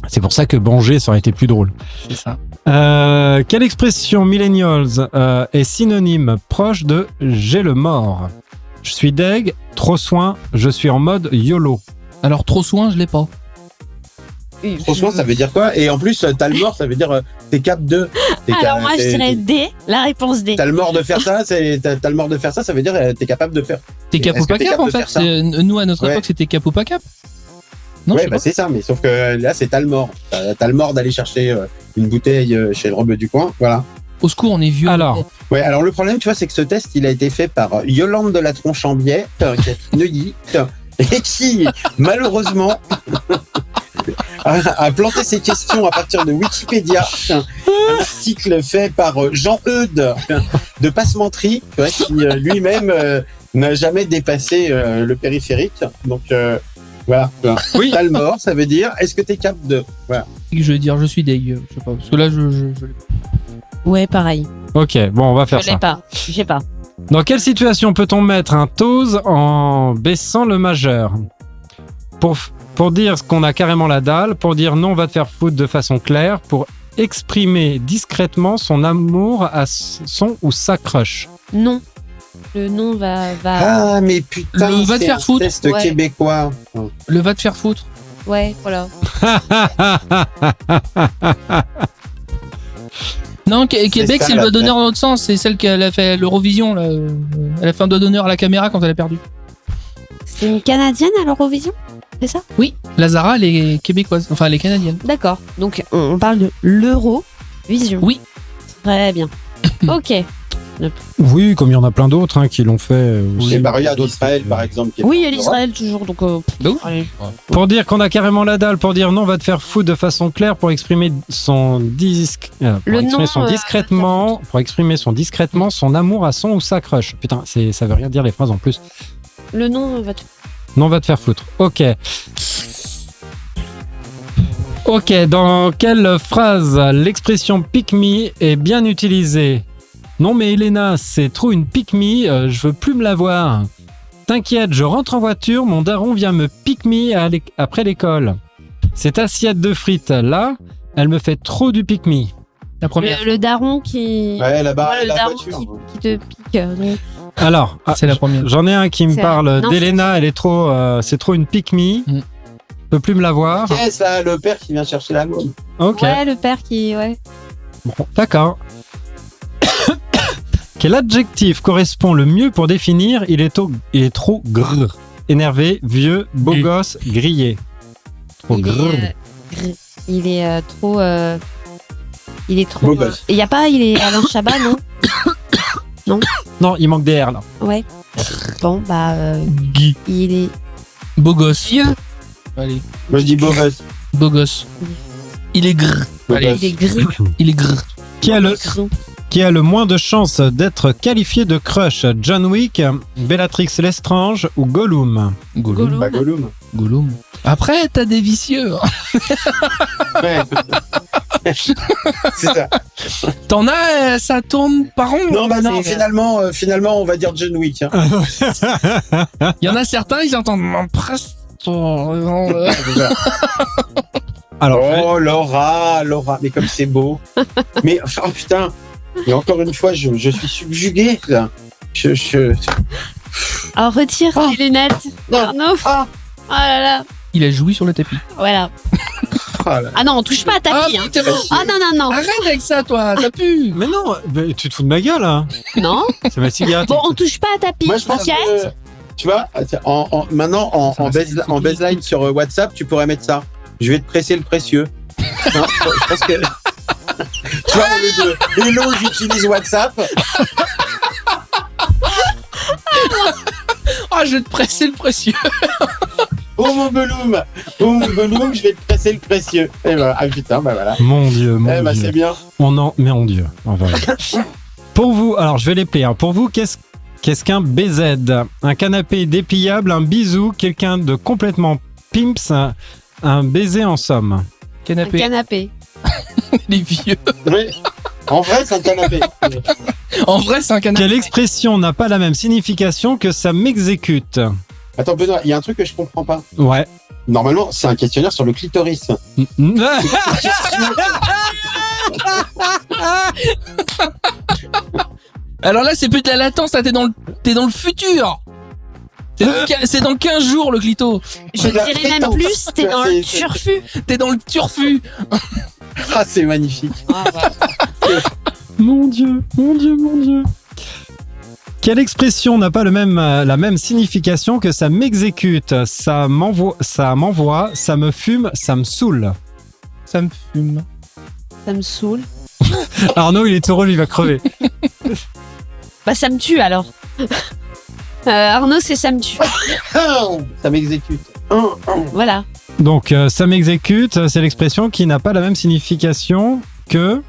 [SPEAKER 2] C'est pour ça que banger, ça aurait été plus drôle.
[SPEAKER 1] C'est ça.
[SPEAKER 2] Quelle expression millennials est synonyme proche de j'ai le mort? Je suis deg, trop soin, je suis en mode YOLO.
[SPEAKER 1] Alors, trop soin, je l'ai pas.
[SPEAKER 3] Franchement, ça veut dire quoi? Et en plus, t'as le mort, ça veut dire t'es cap de.
[SPEAKER 4] Alors moi je dirais D, la réponse D.
[SPEAKER 3] T'as le mort de faire ça, t'as le mort de faire ça, ça veut dire t'es capable de faire.
[SPEAKER 1] T'es cap
[SPEAKER 3] Est-ce
[SPEAKER 1] ou
[SPEAKER 3] que
[SPEAKER 1] pas
[SPEAKER 3] t'es
[SPEAKER 1] cap
[SPEAKER 3] capable
[SPEAKER 1] en
[SPEAKER 3] de
[SPEAKER 1] fait.
[SPEAKER 3] faire ça
[SPEAKER 1] Nous, à notre
[SPEAKER 3] Ouais.
[SPEAKER 1] époque, c'était cap ou pas cap. Non, je
[SPEAKER 3] Ouais,
[SPEAKER 1] sais
[SPEAKER 3] bah
[SPEAKER 1] pas.
[SPEAKER 3] c'est ça, mais sauf que là, c'est t'as le mort. T'as le mort d'aller chercher une bouteille chez le Robe du coin, voilà.
[SPEAKER 1] Au secours, on est vieux.
[SPEAKER 2] Alors,
[SPEAKER 3] Ouais, alors le problème, tu vois, c'est que ce test, il a été fait par Yolande de la Tronchambière, qui est Neuilly, et qui, malheureusement, a planté ses questions à partir de Wikipédia, un article fait par Jean-Eudes de Passementerie, tu vois, qui lui-même n'a jamais dépassé le périphérique. Donc, voilà.
[SPEAKER 2] Oui.
[SPEAKER 3] T'as le mort, ça veut dire, est-ce que t'es capable de... Voilà.
[SPEAKER 1] Je vais dire, je suis deg. Je sais pas. Parce que là, je l'ai pas.
[SPEAKER 4] Ouais, pareil.
[SPEAKER 2] ok, bon, on va faire
[SPEAKER 4] Je l'ai
[SPEAKER 2] ça.
[SPEAKER 4] pas. J'ai pas.
[SPEAKER 2] Dans quelle situation peut-on mettre un tose en baissant le majeur? Pour dire qu'on a carrément la dalle, pour dire non, va te faire foutre de façon claire, pour exprimer discrètement son amour à son ou sa crush.
[SPEAKER 4] Non. Le nom va.
[SPEAKER 3] Ah, mais putain,
[SPEAKER 1] Le va te
[SPEAKER 3] c'est
[SPEAKER 1] faire
[SPEAKER 3] un
[SPEAKER 1] foutre.
[SPEAKER 3] test
[SPEAKER 4] Ouais.
[SPEAKER 3] québécois.
[SPEAKER 1] Le va te faire foutre.
[SPEAKER 4] Ouais, voilà.
[SPEAKER 1] Non, Québec,
[SPEAKER 3] ça,
[SPEAKER 1] c'est le
[SPEAKER 3] la
[SPEAKER 1] doigt d'honneur dans l'autre sens. C'est celle qui a fait l'Eurovision. Là. Elle a fait un doigt d'honneur à la caméra quand elle a perdu.
[SPEAKER 4] C'est une Canadienne à l'Eurovision? C'est ça?
[SPEAKER 1] Oui, Lazara, elle est québécoise. Enfin, elle est canadienne.
[SPEAKER 4] D'accord. Donc on parle de l'Eurovision.
[SPEAKER 1] Oui.
[SPEAKER 4] Très bien. Ok.
[SPEAKER 2] Oui, comme il y en a plein d'autres hein, qui l'ont fait. Aussi.
[SPEAKER 3] Et bah, regarde Israël, par exemple. qui est
[SPEAKER 4] Oui, il y a
[SPEAKER 3] en Europe.
[SPEAKER 4] l'Israël toujours, donc.
[SPEAKER 1] Bah oui.
[SPEAKER 4] Allez.
[SPEAKER 2] Pour dire qu'on a carrément la dalle, pour dire non, va te faire foutre de façon claire pour exprimer son discrètement son amour à son ou sa crush. Putain, ça veut rien dire les phrases en plus.
[SPEAKER 4] Le nom va te.
[SPEAKER 2] Non, va te faire foutre. Ok. Ok, dans quelle phrase l'expression pick me est bien utilisée? Non mais Elena, c'est trop une pick me, je veux plus me la voir. T'inquiète, je rentre en voiture, mon daron vient me pick me après l'école. Cette assiette de frites là, elle me fait trop du pick me.
[SPEAKER 1] La première.
[SPEAKER 4] Le daron qui.
[SPEAKER 3] Ouais, là-bas,
[SPEAKER 4] Ouais, le
[SPEAKER 3] la
[SPEAKER 4] daron
[SPEAKER 3] voiture.
[SPEAKER 4] qui te pique. Donc.
[SPEAKER 2] Alors,
[SPEAKER 1] C'est la première.
[SPEAKER 2] j'en ai un qui me
[SPEAKER 4] C'est-
[SPEAKER 2] parle
[SPEAKER 4] non,
[SPEAKER 2] d'Elena, elle est trop, c'est trop une pick me.
[SPEAKER 1] Mm.
[SPEAKER 2] Je peux plus me la voir.
[SPEAKER 3] C'est ça, le père qui vient chercher la gomme.
[SPEAKER 2] Ok.
[SPEAKER 4] Ouais, le père qui. Ouais.
[SPEAKER 2] Bon, d'accord. Quel adjectif correspond le mieux pour définir il est trop grrr, énervé, vieux, beau
[SPEAKER 1] Gris.
[SPEAKER 2] gosse, grillé. Trop
[SPEAKER 4] Il
[SPEAKER 2] grrr.
[SPEAKER 4] est, il est trop. Il est trop.
[SPEAKER 3] Beau gosse.
[SPEAKER 4] Il y a pas. Il est Alain Chabat, non?
[SPEAKER 2] Non, il manque des R là.
[SPEAKER 4] Ouais. Bon, bah.
[SPEAKER 1] Guy.
[SPEAKER 4] Il est
[SPEAKER 1] Beau gosse.
[SPEAKER 4] vieux.
[SPEAKER 1] Allez.
[SPEAKER 3] Moi, je dis beau gosse.
[SPEAKER 1] Beau gosse. Il est grrr.
[SPEAKER 3] Beau
[SPEAKER 1] Allez.
[SPEAKER 3] gosse.
[SPEAKER 4] Il est gris.
[SPEAKER 1] Il est grrr.
[SPEAKER 2] Qui a le moins de chances d'être qualifié de crush? John Wick, Bellatrix Lestrange ou Gollum?
[SPEAKER 1] Gollum.
[SPEAKER 3] Bah, Gollum.
[SPEAKER 1] Gollum. Après, t'as des vicieux.
[SPEAKER 3] Ouais. C'est ça.
[SPEAKER 1] T'en as, ça tourne par rond.
[SPEAKER 3] Non, bah non,
[SPEAKER 1] C'est-
[SPEAKER 3] finalement, on va dire John Wick. Hein.
[SPEAKER 1] Il y en a certains, ils entendent presque.
[SPEAKER 2] Alors,
[SPEAKER 3] Oh, Laura, mais comme c'est beau. Mais, oh putain, mais encore une fois, je suis subjugué, là.
[SPEAKER 4] Alors, retire
[SPEAKER 3] Ah.
[SPEAKER 4] tes lunettes.
[SPEAKER 3] Non.
[SPEAKER 4] Arnaud.
[SPEAKER 3] Ah.
[SPEAKER 4] Oh là là.
[SPEAKER 1] Il a joui sur le tapis.
[SPEAKER 4] Voilà.
[SPEAKER 3] Ah, là.
[SPEAKER 4] Ah non, on touche pas à tapis. Hein.
[SPEAKER 1] putain,
[SPEAKER 4] Ah non, non, non.
[SPEAKER 1] arrête avec ça, toi, ça pue.
[SPEAKER 2] mais non, mais tu te fous de ma gueule, hein.
[SPEAKER 4] Non.
[SPEAKER 2] C'est ma cigarette.
[SPEAKER 4] Bon, on touche pas à tapis.
[SPEAKER 3] Moi, je pense
[SPEAKER 4] ok
[SPEAKER 3] que, tu vois, maintenant, en baseline sur WhatsApp, tu pourrais mettre ça. Je vais te presser le précieux. Non, je pense que... Tu vois, au lieu de hello, j'utilise WhatsApp.
[SPEAKER 1] Ah, je vais te presser le précieux.
[SPEAKER 3] Oh mon Gollum, je vais te presser le précieux. Et voilà, ah putain, bah voilà.
[SPEAKER 2] Mon Dieu, mon
[SPEAKER 3] Eh bah
[SPEAKER 2] Dieu.
[SPEAKER 3] c'est bien.
[SPEAKER 2] Mais mon Dieu. Enfin, pour vous, alors je vais les plaire. Pour vous, qu'est-ce qu'un BZ? Un canapé dépliable, un bisou, quelqu'un de complètement pimps, un baiser en somme.
[SPEAKER 4] Un
[SPEAKER 1] Canapé.
[SPEAKER 4] canapé.
[SPEAKER 1] Les vieux.
[SPEAKER 3] Oui. En vrai, c'est un canapé.
[SPEAKER 1] En vrai, c'est un canapé.
[SPEAKER 2] Quelle expression n'a pas la même signification que ça m'exécute?
[SPEAKER 3] Attends, Benoît, il y a un truc que je comprends pas.
[SPEAKER 2] Ouais.
[SPEAKER 3] Normalement, c'est un questionnaire sur le clitoris.
[SPEAKER 1] Alors là, c'est plus de la latence, là, t'es dans le futur. C'est dans 15 jours, le clito.
[SPEAKER 4] Je dirais même plus, t'es dans le turfu.
[SPEAKER 1] T'es dans le turfu.
[SPEAKER 3] Ah, c'est magnifique.
[SPEAKER 4] Ah, ouais.
[SPEAKER 2] Mon Dieu, mon Dieu, mon Dieu. Quelle expression n'a pas la même signification que ça m'exécute? Ça m'envoie, ça me fume, ça me saoule.
[SPEAKER 1] Ça me fume.
[SPEAKER 4] Ça me saoule.
[SPEAKER 2] Arnaud, il est heureux, il va crever.
[SPEAKER 4] Bah, ça me tue alors. Arnaud, c'est ça me tue.
[SPEAKER 3] Ça m'exécute.
[SPEAKER 4] Voilà.
[SPEAKER 2] Donc, ça m'exécute, c'est l'expression qui n'a pas la même signification que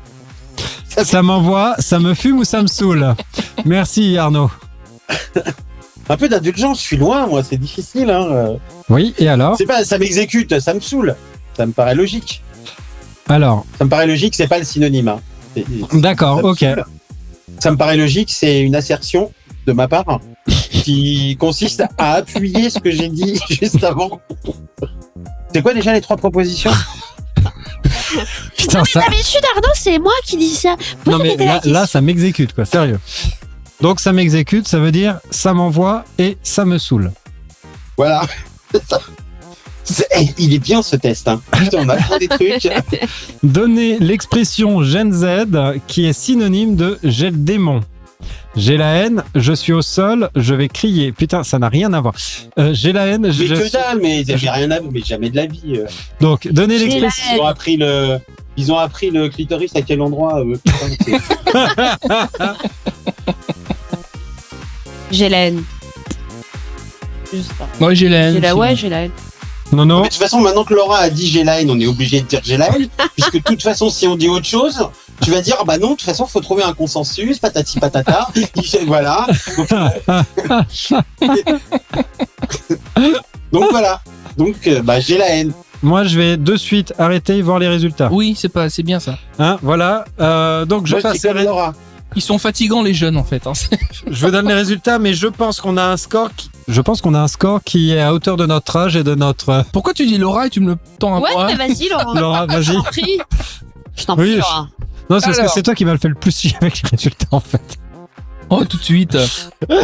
[SPEAKER 2] ça m'envoie, ça me fume ou ça me saoule. Merci Arnaud.
[SPEAKER 3] Un peu d'indulgence, je suis loin, moi, c'est difficile. Hein.
[SPEAKER 2] Oui, et alors?
[SPEAKER 3] C'est pas ça m'exécute, ça me saoule. Ça me paraît logique.
[SPEAKER 2] Alors,
[SPEAKER 3] Ça me paraît logique, c'est pas le synonyme. Hein.
[SPEAKER 2] d'accord,
[SPEAKER 3] Ça me
[SPEAKER 2] ok.
[SPEAKER 3] saoule. Ça me paraît logique, c'est une assertion de ma part qui consiste à appuyer ce que j'ai dit juste avant. C'est quoi déjà les 3 propositions?
[SPEAKER 2] Putain, ça...
[SPEAKER 4] D'habitude, Arnaud, c'est moi qui dis ça.
[SPEAKER 2] Non mais là, ça m'exécute, quoi, sérieux. Donc, ça m'exécute, ça veut dire ça m'envoie et ça me saoule.
[SPEAKER 3] Voilà. Il est bien ce test. Hein. Putain, on apprend des trucs.
[SPEAKER 2] Donnez l'expression Gen Z qui est synonyme de j'ai le démon. J'ai la haine, je suis au sol, je vais crier. Putain, ça n'a rien à voir. J'ai la haine,
[SPEAKER 3] Mais
[SPEAKER 2] je
[SPEAKER 3] que dalle, mais j'ai rien à voir, mais jamais de la vie.
[SPEAKER 2] Donc, donnez
[SPEAKER 4] J'ai la
[SPEAKER 2] l'expression.
[SPEAKER 3] Ils ont appris le clitoris à quel endroit putain,
[SPEAKER 4] J'ai la haine. Je sais pas.
[SPEAKER 1] Ouais, j'ai la haine.
[SPEAKER 4] Ouais, j'ai la haine.
[SPEAKER 2] Non, non.
[SPEAKER 3] Mais de toute façon, maintenant que Laura a dit j'ai la haine, on est obligé de dire j'ai la haine, puisque de toute façon, si on dit autre chose, tu vas dire bah non, de toute façon, faut trouver un consensus, patati patata, voilà. Donc voilà. Donc bah j'ai la haine.
[SPEAKER 2] Moi, je vais de suite arrêter et voir les résultats.
[SPEAKER 1] Oui, c'est bien ça.
[SPEAKER 2] Hein, voilà. Donc, je
[SPEAKER 3] Moi,
[SPEAKER 2] passe.
[SPEAKER 3] c'est comme Laura.
[SPEAKER 1] Ils sont fatigants les jeunes en fait. Hein.
[SPEAKER 2] Je vous donne les résultats, mais je pense qu'on a un score qui est à hauteur de notre âge et de notre.
[SPEAKER 1] Pourquoi tu dis Laura et tu me le tends à
[SPEAKER 4] Ouais,
[SPEAKER 1] moi
[SPEAKER 4] mais vas-y, Laurent.
[SPEAKER 2] Laura, vas-y.
[SPEAKER 4] Je t'en prie. Je t'en
[SPEAKER 2] Oui,
[SPEAKER 4] prie, Laura.
[SPEAKER 2] Non, c'est parce que
[SPEAKER 1] Alors.
[SPEAKER 2] c'est toi qui m'as fait le plus chier avec les résultats, en fait.
[SPEAKER 1] Oh, tout de suite.
[SPEAKER 4] Non,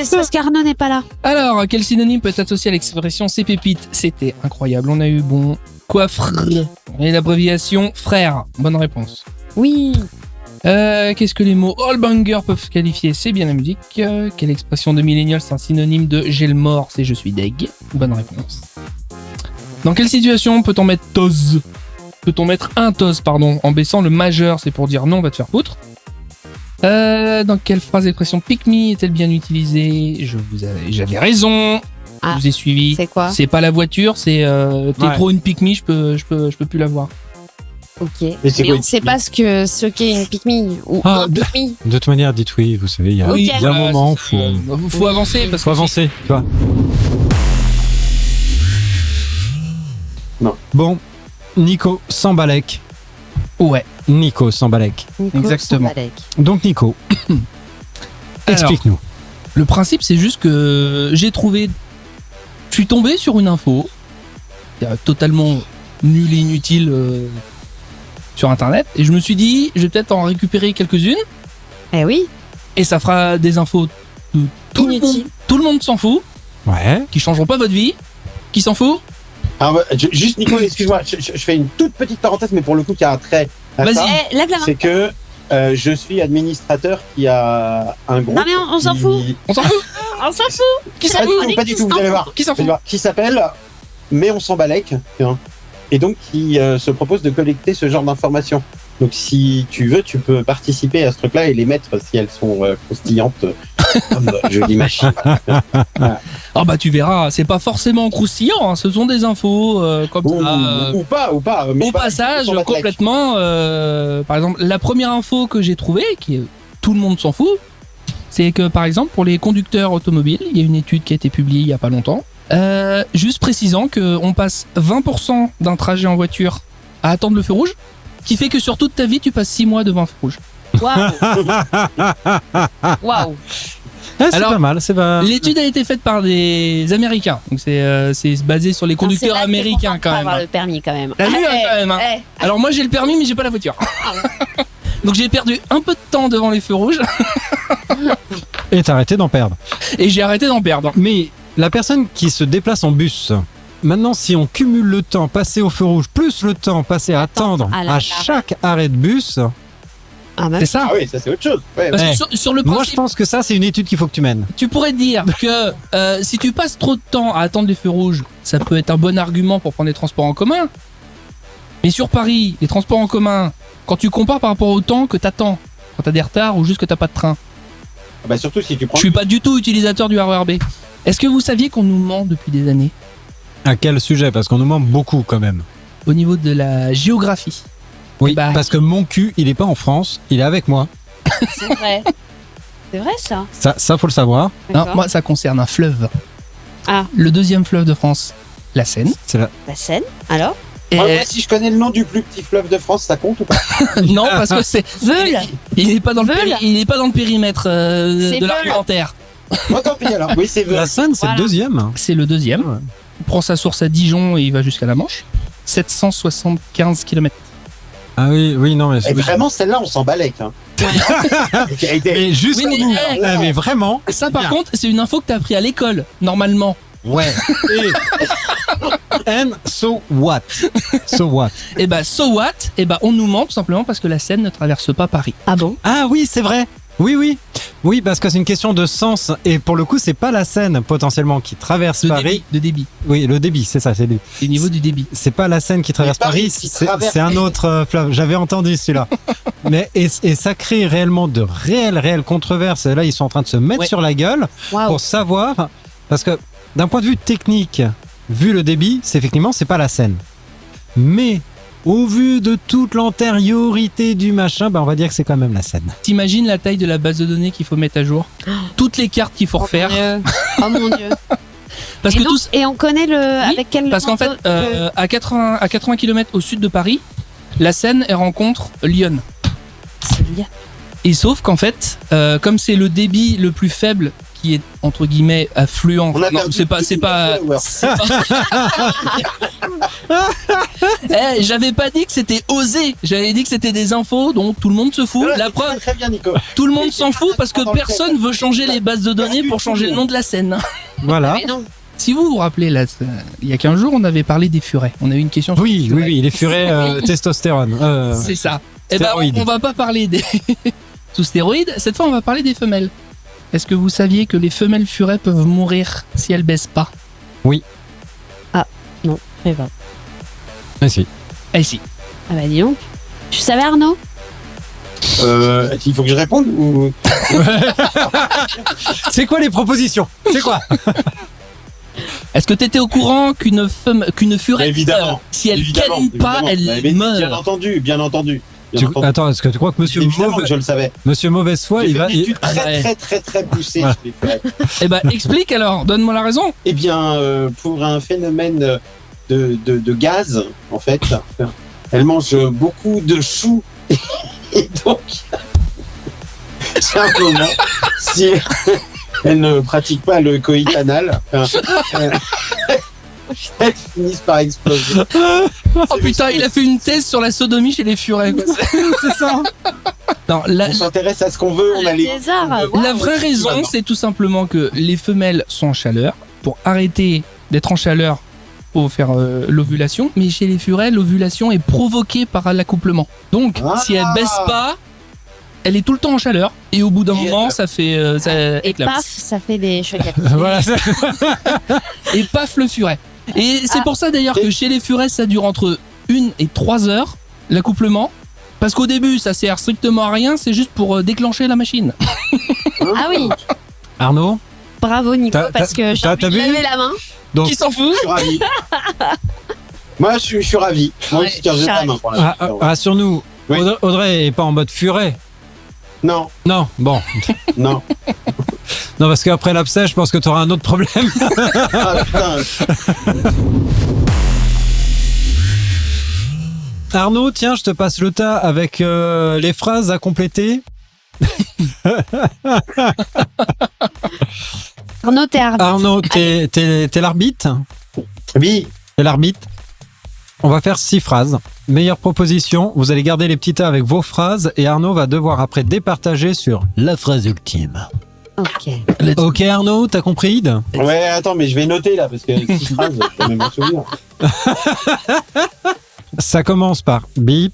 [SPEAKER 4] c'est parce qu'Arnaud n'est pas là.
[SPEAKER 1] Alors, quel synonyme peut être associé à l'expression c'est pépite? C'était incroyable. On a eu bon. Coiffre. Et l'abréviation frère. Bonne réponse.
[SPEAKER 4] Oui.
[SPEAKER 1] Qu'est-ce que les mots all banger peuvent qualifier? C'est bien la musique. Quelle expression de millennial c'est un synonyme de j'ai le mort? C'est je suis deg. Bonne réponse. Dans quelle situation peut-on mettre toz? Peut-on mettre un toz, pardon, en baissant le majeur? C'est pour dire non, va te faire foutre. Dans quelle phrase l'expression pick me est-elle bien utilisée? J'avais raison.
[SPEAKER 4] Ah.
[SPEAKER 1] Je vous ai suivi.
[SPEAKER 4] C'est quoi?
[SPEAKER 1] C'est pas la voiture, c'est t'es
[SPEAKER 2] Ouais.
[SPEAKER 1] trop une pick me, je peux plus la voir.
[SPEAKER 4] Ok.
[SPEAKER 3] Mais c'est
[SPEAKER 4] Mais
[SPEAKER 3] quoi
[SPEAKER 4] on
[SPEAKER 3] une
[SPEAKER 4] sait
[SPEAKER 3] pique-me
[SPEAKER 4] pas ce qu'est une pique-me ou
[SPEAKER 2] Ah,
[SPEAKER 4] un pique-me.
[SPEAKER 2] De toute manière, dites oui, vous savez, il y a,
[SPEAKER 4] Ok.
[SPEAKER 2] il y a un moment,
[SPEAKER 1] faut avancer parce
[SPEAKER 2] faut
[SPEAKER 1] que
[SPEAKER 2] avancer, tu vois.
[SPEAKER 3] Non.
[SPEAKER 2] Bon, Nico Sambalek.
[SPEAKER 1] Ouais.
[SPEAKER 2] Nico Sambalek.
[SPEAKER 4] Nico
[SPEAKER 1] Exactement.
[SPEAKER 4] Sambalek.
[SPEAKER 2] Donc, Nico, explique-nous.
[SPEAKER 1] Le principe, c'est juste que je suis tombé sur une info totalement nulle et inutile sur internet et je me suis dit, je vais peut-être en récupérer quelques-unes
[SPEAKER 4] Eh oui.
[SPEAKER 1] et ça fera des infos de
[SPEAKER 4] Inutile.
[SPEAKER 1] tout le monde s'en fout,
[SPEAKER 2] Ouais.
[SPEAKER 1] qui changeront pas votre vie, qui s'en fout.
[SPEAKER 3] Alors, juste Nico, excuse-moi, je fais une toute petite parenthèse, mais pour le coup, qui a un trait. à
[SPEAKER 1] Vas-y.
[SPEAKER 3] ça,
[SPEAKER 4] Eh, lève la main.
[SPEAKER 3] C'est que je suis administrateur qui a un groupe.
[SPEAKER 4] Non, mais on s'en fout.
[SPEAKER 1] On s'en fout.
[SPEAKER 4] On s'en fout.
[SPEAKER 1] Qui s'en
[SPEAKER 3] Pas du
[SPEAKER 1] fout
[SPEAKER 3] tout, pas du tout, vous allez voir.
[SPEAKER 1] Qui s'en fout
[SPEAKER 3] Qui s'appelle Mais on s'en balèque, et donc qui se propose de collecter ce genre d'informations. Donc si tu veux, tu peux participer à ce truc-là et les mettre si elles sont croustillantes, comme je l'imagine.
[SPEAKER 1] Ah bah tu verras, c'est pas forcément croustillant, hein, ce sont des infos comme ça.
[SPEAKER 3] Ou pas. Mais
[SPEAKER 1] Au
[SPEAKER 3] voilà,
[SPEAKER 1] passage,
[SPEAKER 3] sur la tech.
[SPEAKER 1] complètement, par exemple, la première info que j'ai trouvée, qui est tout le monde s'en fout, c'est que par exemple pour les conducteurs automobiles, il y a une étude qui a été publiée il y a pas longtemps, juste précisant qu'on passe 20% d'un trajet en voiture à attendre le feu rouge, qui fait que sur toute ta vie tu passes 6 mois devant un feu rouge.
[SPEAKER 4] Waouh. Waouh.
[SPEAKER 2] Ah, c'est
[SPEAKER 1] Alors,
[SPEAKER 2] pas mal, c'est pas.
[SPEAKER 1] L'étude a été faite par des Américains, donc c'est basé sur les conducteurs américains quand même.
[SPEAKER 4] Avoir le permis quand même.
[SPEAKER 1] T'as vu, hein, quand même, hein.
[SPEAKER 4] Eh.
[SPEAKER 1] Alors moi j'ai le permis mais j'ai pas la voiture. Donc j'ai perdu un peu de temps devant les feux rouges
[SPEAKER 2] Et t'as arrêté d'en perdre.
[SPEAKER 1] et j'ai arrêté d'en perdre.
[SPEAKER 2] Mais la personne qui se déplace en bus, maintenant, si on cumule le temps passé au feu rouge plus le temps passé à attendre
[SPEAKER 4] à la
[SPEAKER 2] à
[SPEAKER 4] gare.
[SPEAKER 2] chaque arrêt de bus,
[SPEAKER 4] Ah bah,
[SPEAKER 1] C'est ça.
[SPEAKER 3] Ah oui, ça c'est autre chose. Ouais,
[SPEAKER 1] Parce que
[SPEAKER 2] Eh,
[SPEAKER 1] sur le
[SPEAKER 2] moi je
[SPEAKER 1] principe,
[SPEAKER 2] pense que ça, c'est une étude qu'il faut que tu mènes.
[SPEAKER 1] tu pourrais dire que si tu passes trop de temps à attendre les feux rouges, ça peut être un bon argument pour prendre les transports en commun. Mais sur Paris, les transports en commun, quand tu compares par rapport au temps que t'attends, quand t'as des retards ou juste que t'as pas de train,
[SPEAKER 3] Bah surtout si tu prends.
[SPEAKER 1] je suis pas du tout utilisateur du RER B. Est-ce que vous saviez qu'on nous ment depuis des années
[SPEAKER 2] À quel sujet? Parce qu'on nous manque beaucoup quand même.
[SPEAKER 1] au niveau de la géographie?
[SPEAKER 2] Oui,
[SPEAKER 1] Bah.
[SPEAKER 2] parce que mon cul, il est pas en France, il est avec moi.
[SPEAKER 4] c'est vrai. C'est vrai ça.
[SPEAKER 2] Ça faut le savoir.
[SPEAKER 1] Non,
[SPEAKER 4] D'accord.
[SPEAKER 1] moi ça concerne un fleuve.
[SPEAKER 4] Ah.
[SPEAKER 1] Le deuxième fleuve de France, la Seine.
[SPEAKER 2] C'est la...
[SPEAKER 4] La Seine. Alors.
[SPEAKER 1] Et-
[SPEAKER 3] Moi, si je connais le nom du plus petit fleuve de France, ça compte ou pas?
[SPEAKER 1] non, parce que c'est
[SPEAKER 4] Veule.
[SPEAKER 1] il est pas dans le
[SPEAKER 4] Veule.
[SPEAKER 1] il est pas dans le périmètre
[SPEAKER 4] C'est
[SPEAKER 1] de
[SPEAKER 4] Veule.
[SPEAKER 1] l'argumentaire.
[SPEAKER 3] Moi tant pis alors. Oui, c'est vrai.
[SPEAKER 2] La Seine, c'est
[SPEAKER 4] Voilà.
[SPEAKER 2] le deuxième.
[SPEAKER 1] C'est le deuxième.
[SPEAKER 2] Ouais.
[SPEAKER 1] Il prend sa source à Dijon et il va jusqu'à la Manche. 775 km.
[SPEAKER 2] Ah oui, oui, non, mais...
[SPEAKER 3] Et vraiment, celle-là, on s'en balèque. Hein. Qui a été-
[SPEAKER 2] Mais juste
[SPEAKER 1] Oui, mais-
[SPEAKER 2] nous.
[SPEAKER 1] eh,
[SPEAKER 2] Ah, mais vraiment.
[SPEAKER 1] Ça par
[SPEAKER 2] Bien.
[SPEAKER 1] contre, c'est une info que t'as appris à l'école, normalement.
[SPEAKER 2] Ouais. And so what? So what?
[SPEAKER 1] Et bah so what? Et bah on nous ment tout simplement parce que la Seine ne traverse pas Paris.
[SPEAKER 4] Ah bon.
[SPEAKER 2] Ah oui, c'est vrai. Oui, oui. Oui, parce que c'est une question de sens. Et pour le coup, c'est pas la Seine potentiellement qui traverse Paris.
[SPEAKER 1] De débit.
[SPEAKER 2] Oui, le débit, c'est ça, c'est le...
[SPEAKER 1] Au niveau du débit.
[SPEAKER 2] C'est pas la Seine qui traverse
[SPEAKER 3] Paris
[SPEAKER 2] Paris,
[SPEAKER 3] qui
[SPEAKER 2] c'est
[SPEAKER 3] traverse-
[SPEAKER 2] c'est un autre fleuve. J'avais entendu celui-là. et ça crée réellement de réelles controverses. Et là, ils sont en train de se mettre sur la gueule pour savoir, parce que d'un point de vue technique, vu le débit, c'est pas la Seine. Mais au vu de toute l'antériorité du machin, on va dire que c'est quand même la Seine.
[SPEAKER 1] T'imagines la taille de la base de données qu'il faut mettre à jour? Toutes les cartes qu'il faut refaire.
[SPEAKER 4] Oh mon Dieu.
[SPEAKER 1] Parce
[SPEAKER 4] et,
[SPEAKER 1] que
[SPEAKER 4] donc,
[SPEAKER 1] tous...
[SPEAKER 4] et on connaît avec quel...
[SPEAKER 1] Parce qu'en fait, à 80 km au sud de Paris, la Seine, elle rencontre Lyon.
[SPEAKER 4] C'est Lyon.
[SPEAKER 1] Et sauf qu'en fait, comme c'est le débit le plus faible qui est entre guillemets affluent,
[SPEAKER 3] On a
[SPEAKER 1] non,
[SPEAKER 3] perdu
[SPEAKER 1] c'est pas. J'avais pas dit que c'était osé, j'avais dit que c'était des infos dont tout le monde se fout. La preuve,
[SPEAKER 3] très bien, Nico.
[SPEAKER 1] tout le monde s'en fout parce que personne veut changer les bases de données pour changer le nom de la Seine.
[SPEAKER 2] Voilà.
[SPEAKER 4] Mais non.
[SPEAKER 1] Si vous vous rappelez, là, il y a 15 jours, on avait parlé des furets. On a eu une question sur
[SPEAKER 2] Oui, les furets testostérone.
[SPEAKER 1] C'est ça. Eh ben,
[SPEAKER 2] Stéroïdes.
[SPEAKER 1] on va pas parler des sous stéroïdes. Cette fois, on va parler des femelles. Est-ce que vous saviez que les femelles furets peuvent mourir si elles baissent pas?
[SPEAKER 4] Non, je sais pas.
[SPEAKER 2] Ah si.
[SPEAKER 1] Eh si.
[SPEAKER 4] Ah bah dis donc. Tu savais Arnaud?
[SPEAKER 3] Il faut que je réponde ou...
[SPEAKER 2] C'est quoi les propositions? C'est quoi?
[SPEAKER 1] Est-ce que t'étais au courant qu'une furet,
[SPEAKER 3] Évidemment.
[SPEAKER 1] si elle
[SPEAKER 3] Évidemment,
[SPEAKER 1] ken pas,
[SPEAKER 3] évidemment.
[SPEAKER 1] elle
[SPEAKER 3] Bien
[SPEAKER 1] meurt?
[SPEAKER 3] entendu, bien entendu.
[SPEAKER 2] Attends, est-ce que tu crois que
[SPEAKER 3] Évidemment que je le savais.
[SPEAKER 2] Monsieur Mauvaise Foi,
[SPEAKER 3] J'ai
[SPEAKER 2] il
[SPEAKER 3] fait
[SPEAKER 2] va...
[SPEAKER 3] une étude très poussée.
[SPEAKER 2] Voilà.
[SPEAKER 3] je l'ai fait.
[SPEAKER 1] Eh ben, explique alors, donne-moi la raison.
[SPEAKER 3] Eh bien, pour un phénomène de gaz, en fait, elle mange beaucoup de choux. Et donc, simplement, si elle ne pratique pas le coït anal, elles finissent par exploser.
[SPEAKER 1] Oh putain, il a fait une thèse sur la sodomie chez les furets, quoi.
[SPEAKER 2] C'est ça.
[SPEAKER 1] Non,
[SPEAKER 3] On s'intéresse à ce qu'on veut, on a les...
[SPEAKER 4] César.
[SPEAKER 1] la vraie raison, c'est tout simplement que les femelles sont en chaleur. Pour arrêter d'être en chaleur, faut faire l'ovulation. Mais chez les furets, l'ovulation est provoquée par l'accouplement. Donc, si elle baisse pas, elle est tout le temps en chaleur. Et au bout d'un moment, ça fait... ça
[SPEAKER 4] Et
[SPEAKER 1] éclate.
[SPEAKER 4] paf, ça fait des chocs.
[SPEAKER 2] Voilà.
[SPEAKER 1] Et paf, le furet. Et c'est pour ça d'ailleurs que chez les furets, ça dure entre 1 et 3 heures, l'accouplement. Parce qu'au début, ça sert strictement à rien, c'est juste pour déclencher la machine.
[SPEAKER 4] Ah oui.
[SPEAKER 2] Arnaud,
[SPEAKER 4] Bravo Nico, parce que j'ai envie
[SPEAKER 2] t'as
[SPEAKER 4] de
[SPEAKER 2] vu
[SPEAKER 4] laver la main.
[SPEAKER 2] donc
[SPEAKER 1] Qui s'en fout?
[SPEAKER 3] Je suis ravi. Moi, je suis ravi. Moi aussi, tiens, j'ai ta main pour la
[SPEAKER 2] rassure-nous,
[SPEAKER 3] Oui.
[SPEAKER 2] Audrey est pas en mode furet.
[SPEAKER 3] Non,
[SPEAKER 2] Non, bon.
[SPEAKER 3] non.
[SPEAKER 2] Non, parce qu'après l'abcès, je pense que tu auras un autre problème.
[SPEAKER 3] Ah putain.
[SPEAKER 2] Arnaud, tiens, je te passe le tas avec les phrases à compléter.
[SPEAKER 4] Arnaud, t'es arbitre.
[SPEAKER 2] Arnaud, t'es l'arbitre?
[SPEAKER 3] Oui.
[SPEAKER 2] T'es l'arbitre. On va faire 6 phrases. Meilleure proposition, vous allez garder les petits tas avec vos phrases et Arnaud va devoir après départager sur la phrase ultime.
[SPEAKER 4] Ok.
[SPEAKER 2] Ok Arnaud, t'as compris?
[SPEAKER 3] Ouais, attends, mais je vais noter là, parce que 6 phrases, je peux même m'en souvenir.
[SPEAKER 2] Ça commence par bip.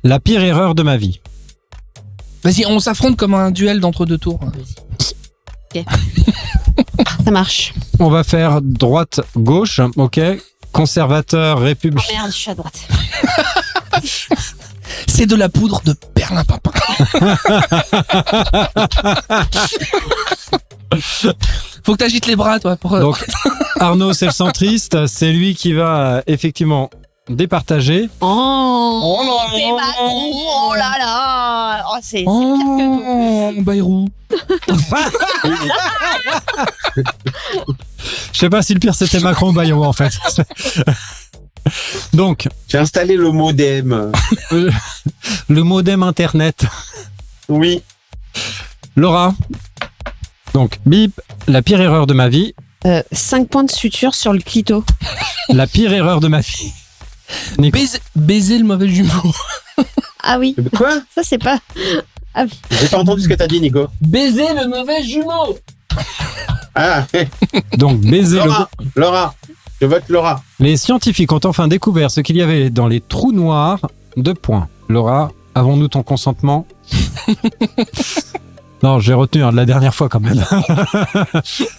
[SPEAKER 2] La pire erreur de ma vie.
[SPEAKER 1] Vas-y, on s'affronte comme un duel d'entre deux tours.
[SPEAKER 4] Ça marche.
[SPEAKER 2] On va faire droite-gauche, ok? Conservateur,
[SPEAKER 4] Oh
[SPEAKER 2] républicain.
[SPEAKER 4] merde, je suis à droite.
[SPEAKER 1] C'est de la poudre de perlimpinpin. Faut que t'agites les bras, toi. Pour...
[SPEAKER 2] Donc, Arnaud, c'est le centriste. C'est lui qui va effectivement départager.
[SPEAKER 4] Oh c'est Macron. Oh là là. Oh, c'est pire que tout.
[SPEAKER 1] Oh, Bayrou.
[SPEAKER 2] Je sais pas si le pire c'était Macron ou Bayrou en fait. Donc,
[SPEAKER 3] J'ai installé le modem.
[SPEAKER 2] le modem internet.
[SPEAKER 3] Oui.
[SPEAKER 2] Laura. Donc, bip. La pire erreur de ma vie.
[SPEAKER 4] 5 points de suture sur le clito.
[SPEAKER 2] La pire erreur de ma vie. Nico.
[SPEAKER 1] Baiser le mauvais jumeau.
[SPEAKER 4] Ah oui,
[SPEAKER 3] Quoi?
[SPEAKER 4] ça c'est pas...
[SPEAKER 3] J'ai pas entendu ce que t'as dit, Nico.
[SPEAKER 1] Baiser le mauvais jumeau.
[SPEAKER 3] Ah,
[SPEAKER 2] Donc, baiser le...
[SPEAKER 3] Laura. Je vote Laura.
[SPEAKER 2] Les scientifiques ont enfin découvert ce qu'il y avait dans les trous noirs. 2 points. Laura, avons-nous ton consentement? Non, j'ai retenu de la dernière fois quand même.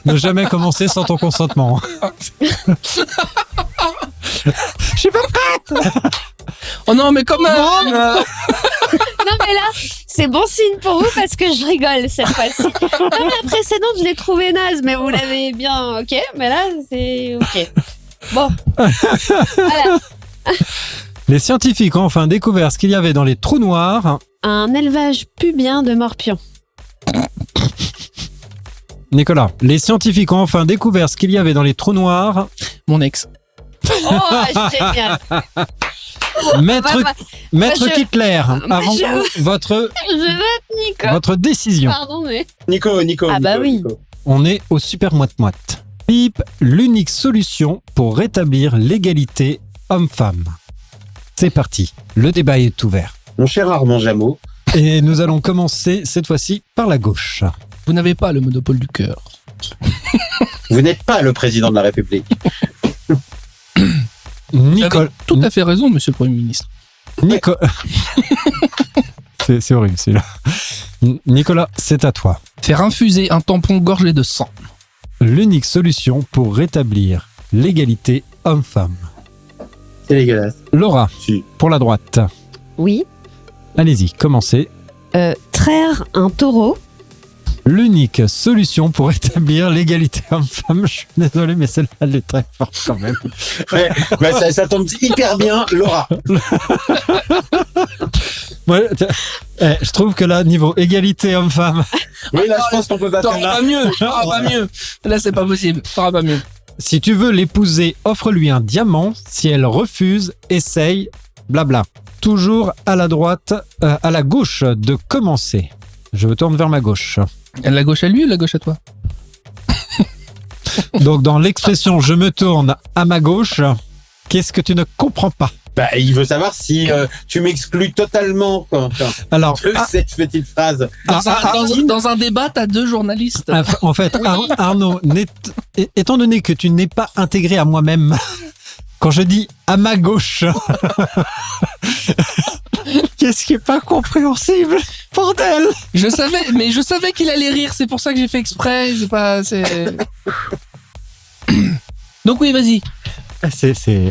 [SPEAKER 2] Ne jamais commencer sans ton consentement. Je suis pas prête.
[SPEAKER 1] Oh non, mais quand même.
[SPEAKER 4] Non mais là, c'est bon signe pour vous parce que je rigole cette fois-ci. Non, mais la précédente, je l'ai trouvée naze, mais vous l'avez bien, ok. Mais là, c'est ok. Bon. Voilà.
[SPEAKER 2] Les scientifiques ont enfin découvert ce qu'il y avait dans les trous noirs.
[SPEAKER 4] Un élevage pubien de morpions.
[SPEAKER 2] Nicolas, les scientifiques ont enfin découvert ce qu'il y avait dans les trous noirs.
[SPEAKER 1] Mon ex.
[SPEAKER 4] Oh, génial.
[SPEAKER 2] Maître,
[SPEAKER 4] Bah,
[SPEAKER 2] Maître
[SPEAKER 4] je-
[SPEAKER 2] Kittler, avant
[SPEAKER 4] je-
[SPEAKER 2] votre
[SPEAKER 4] Je vote Nico.
[SPEAKER 2] votre décision.
[SPEAKER 4] Pardon, mais.
[SPEAKER 3] Nico.
[SPEAKER 4] Ah bah
[SPEAKER 3] Nico,
[SPEAKER 4] oui.
[SPEAKER 3] Nico.
[SPEAKER 2] On est au super moite-moite. Pipe, l'unique solution pour rétablir l'égalité homme-femme. C'est parti, le débat est ouvert.
[SPEAKER 3] Mon cher Armand Jameau,
[SPEAKER 2] Et nous allons commencer cette fois-ci par la gauche.
[SPEAKER 1] Vous n'avez pas le monopole du cœur.
[SPEAKER 3] vous n'êtes pas le président de la République.
[SPEAKER 1] Vous
[SPEAKER 2] Nicole,
[SPEAKER 1] avez tout à fait raison, monsieur le Premier ministre.
[SPEAKER 2] C'est horrible celui-là. Nicolas, c'est à toi.
[SPEAKER 1] Faire infuser un tampon gorgé de sang.
[SPEAKER 2] L'unique solution pour rétablir l'égalité homme-femme.
[SPEAKER 3] C'est dégueulasse.
[SPEAKER 2] Laura,
[SPEAKER 3] Si.
[SPEAKER 2] pour la droite.
[SPEAKER 4] Oui.
[SPEAKER 2] Allez-y, commencez.
[SPEAKER 4] Traire un taureau.
[SPEAKER 2] L'unique solution pour rétablir l'égalité homme-femme. Je suis désolé, mais celle-là, elle est très forte quand même.
[SPEAKER 3] Ouais, bah ça tombe hyper bien, Laura.
[SPEAKER 2] Ouais, je trouve que là, niveau égalité homme-femme,
[SPEAKER 3] Oui, là, je pense qu'on peut pas faire
[SPEAKER 1] T'auras
[SPEAKER 3] là.
[SPEAKER 1] pas mieux, t'auras pas mieux. Là, c'est pas possible, t'auras pas mieux.
[SPEAKER 2] si tu veux l'épouser, offre-lui un diamant. Si elle refuse, essaye, blabla. Toujours à la droite, à la gauche de commencer. Je me tourne vers ma gauche.
[SPEAKER 1] La gauche à lui ou la gauche à toi?
[SPEAKER 2] Donc, dans l'expression « je me tourne à ma gauche », qu'est-ce que tu ne comprends pas?
[SPEAKER 3] Bah, il veut savoir si tu m'exclus totalement
[SPEAKER 2] Alors,
[SPEAKER 3] de cette petite phrase.
[SPEAKER 1] Dans un débat, t'as deux journalistes.
[SPEAKER 2] en fait, Arnaud, étant donné que tu n'es pas intégré à moi-même, quand je dis « à ma gauche », qu'est-ce qui est pas compréhensible? Bordel!
[SPEAKER 1] Je savais qu'il allait rire, c'est pour ça que j'ai fait exprès. Donc oui, vas-y.